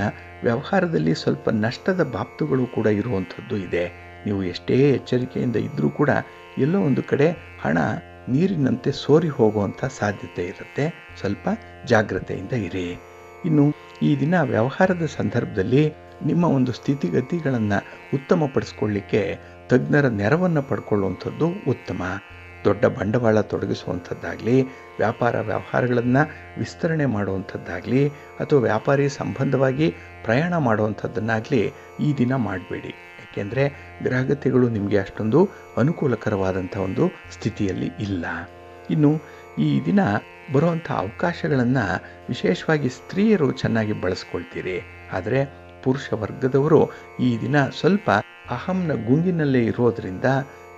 ವ್ಯವಹಾರದಲ್ಲಿ ಸ್ವಲ್ಪ ನಷ್ಟದ ಬಾಬ್ತುಗಳು ಕೂಡ ಇರುವಂಥದ್ದು ಇದೆ. ನೀವು ಎಷ್ಟೇ ಎಚ್ಚರಿಕೆಯಿಂದ ಇದ್ದರೂ ಕೂಡ ಎಲ್ಲೋ ಒಂದು ಕಡೆ ಹಣ ನೀರಿನಂತೆ ಸೋರಿ ಹೋಗುವಂಥ ಸಾಧ್ಯತೆ ಇರುತ್ತೆ. ಸ್ವಲ್ಪ ಜಾಗ್ರತೆಯಿಂದ ಇರಿ. ಇನ್ನು ಈ ದಿನ ವ್ಯವಹಾರದ ಸಂದರ್ಭದಲ್ಲಿ ನಿಮ್ಮ ಒಂದು ಸ್ಥಿತಿಗತಿಗಳನ್ನು ಉತ್ತಮಪಡಿಸ್ಕೊಳ್ಳಿಕ್ಕೆ ತಜ್ಞರ ನೆರವನ್ನು ಪಡ್ಕೊಳ್ಳುವಂಥದ್ದು ಉತ್ತಮ. ದೊಡ್ಡ ಬಂಡವಾಳ ತೊಡಗಿಸುವಂಥದ್ದಾಗಲಿ, ವ್ಯಾಪಾರ ವ್ಯವಹಾರಗಳನ್ನು ವಿಸ್ತರಣೆ ಮಾಡುವಂಥದ್ದಾಗಲಿ, ಅಥವಾ ವ್ಯಾಪಾರಿ ಸಂಬಂಧವಾಗಿ ಪ್ರಯಾಣ ಮಾಡುವಂಥದ್ದನ್ನಾಗಲಿ ಈ ದಿನ ಮಾಡಬೇಡಿ. ಏಕೆಂದರೆ ಗ್ರಹಗತಿಗಳು ನಿಮಗೆ ಅಷ್ಟೊಂದು ಅನುಕೂಲಕರವಾದಂಥ ಒಂದು ಸ್ಥಿತಿಯಲ್ಲಿ ಇಲ್ಲ. ಇನ್ನು ಈ ದಿನ ಬರುವಂಥ ಅವಕಾಶಗಳನ್ನು ವಿಶೇಷವಾಗಿ ಸ್ತ್ರೀಯರು ಚೆನ್ನಾಗಿ ಬಳಸ್ಕೊಳ್ತೀರಿ. ಆದರೆ ಪುರುಷ ವರ್ಗದವರು ಈ ದಿನ ಸ್ವಲ್ಪ ಅಹಂನ ಗುಂಗಿನಲ್ಲೇ ಇರೋದ್ರಿಂದ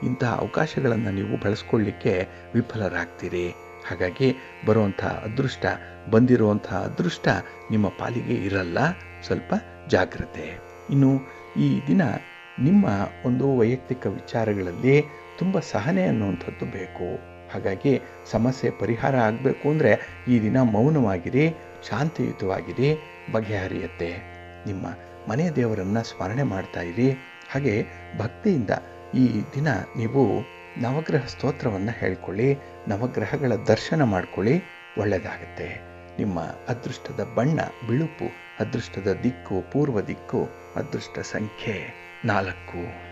ಇಂತಹ ಅವಕಾಶಗಳನ್ನು ನೀವು ಬಳಸ್ಕೊಳ್ಳಿಕ್ಕೆ ವಿಫಲರಾಗ್ತೀರಿ. ಹಾಗಾಗಿ ಬರುವಂಥ ಅದೃಷ್ಟ, ಬಂದಿರುವಂಥ ಅದೃಷ್ಟ ನಿಮ್ಮ ಪಾಲಿಗೆ ಇರಲ್ಲ. ಸ್ವಲ್ಪ ಜಾಗ್ರತೆ. ಇನ್ನು ಈ ದಿನ ನಿಮ್ಮ ಒಂದು ವೈಯಕ್ತಿಕ ವಿಚಾರಗಳಲ್ಲಿ ತುಂಬ ಸಹನೆ ಅನ್ನುವಂಥದ್ದು ಬೇಕು. ಹಾಗಾಗಿ ಸಮಸ್ಯೆ ಪರಿಹಾರ ಆಗಬೇಕು ಅಂದರೆ ಈ ದಿನ ಮೌನವಾಗಿರಿ, ಶಾಂತಿಯುತವಾಗಿರಿ, ಬಗೆಹರಿಯುತ್ತೆ. ನಿಮ್ಮ ಮನೆ ದೇವರನ್ನು ಸ್ಮರಣೆ ಮಾಡ್ತಾ ಇರಿ. ಹಾಗೆ ಭಕ್ತಿಯಿಂದ ಈ ದಿನ ನೀವು ನವಗ್ರಹ ಸ್ತೋತ್ರವನ್ನು ಹೇಳ್ಕೊಳ್ಳಿ, ನವಗ್ರಹಗಳ ದರ್ಶನ ಮಾಡ್ಕೊಳ್ಳಿ, ಒಳ್ಳೆಯದಾಗುತ್ತೆ. ನಿಮ್ಮ ಅದೃಷ್ಟದ ಬಣ್ಣ ಬಿಳುಪು, ಅದೃಷ್ಟದ ದಿಕ್ಕು ಪೂರ್ವ ದಿಕ್ಕು, ಅದೃಷ್ಟ ಸಂಖ್ಯೆ 4.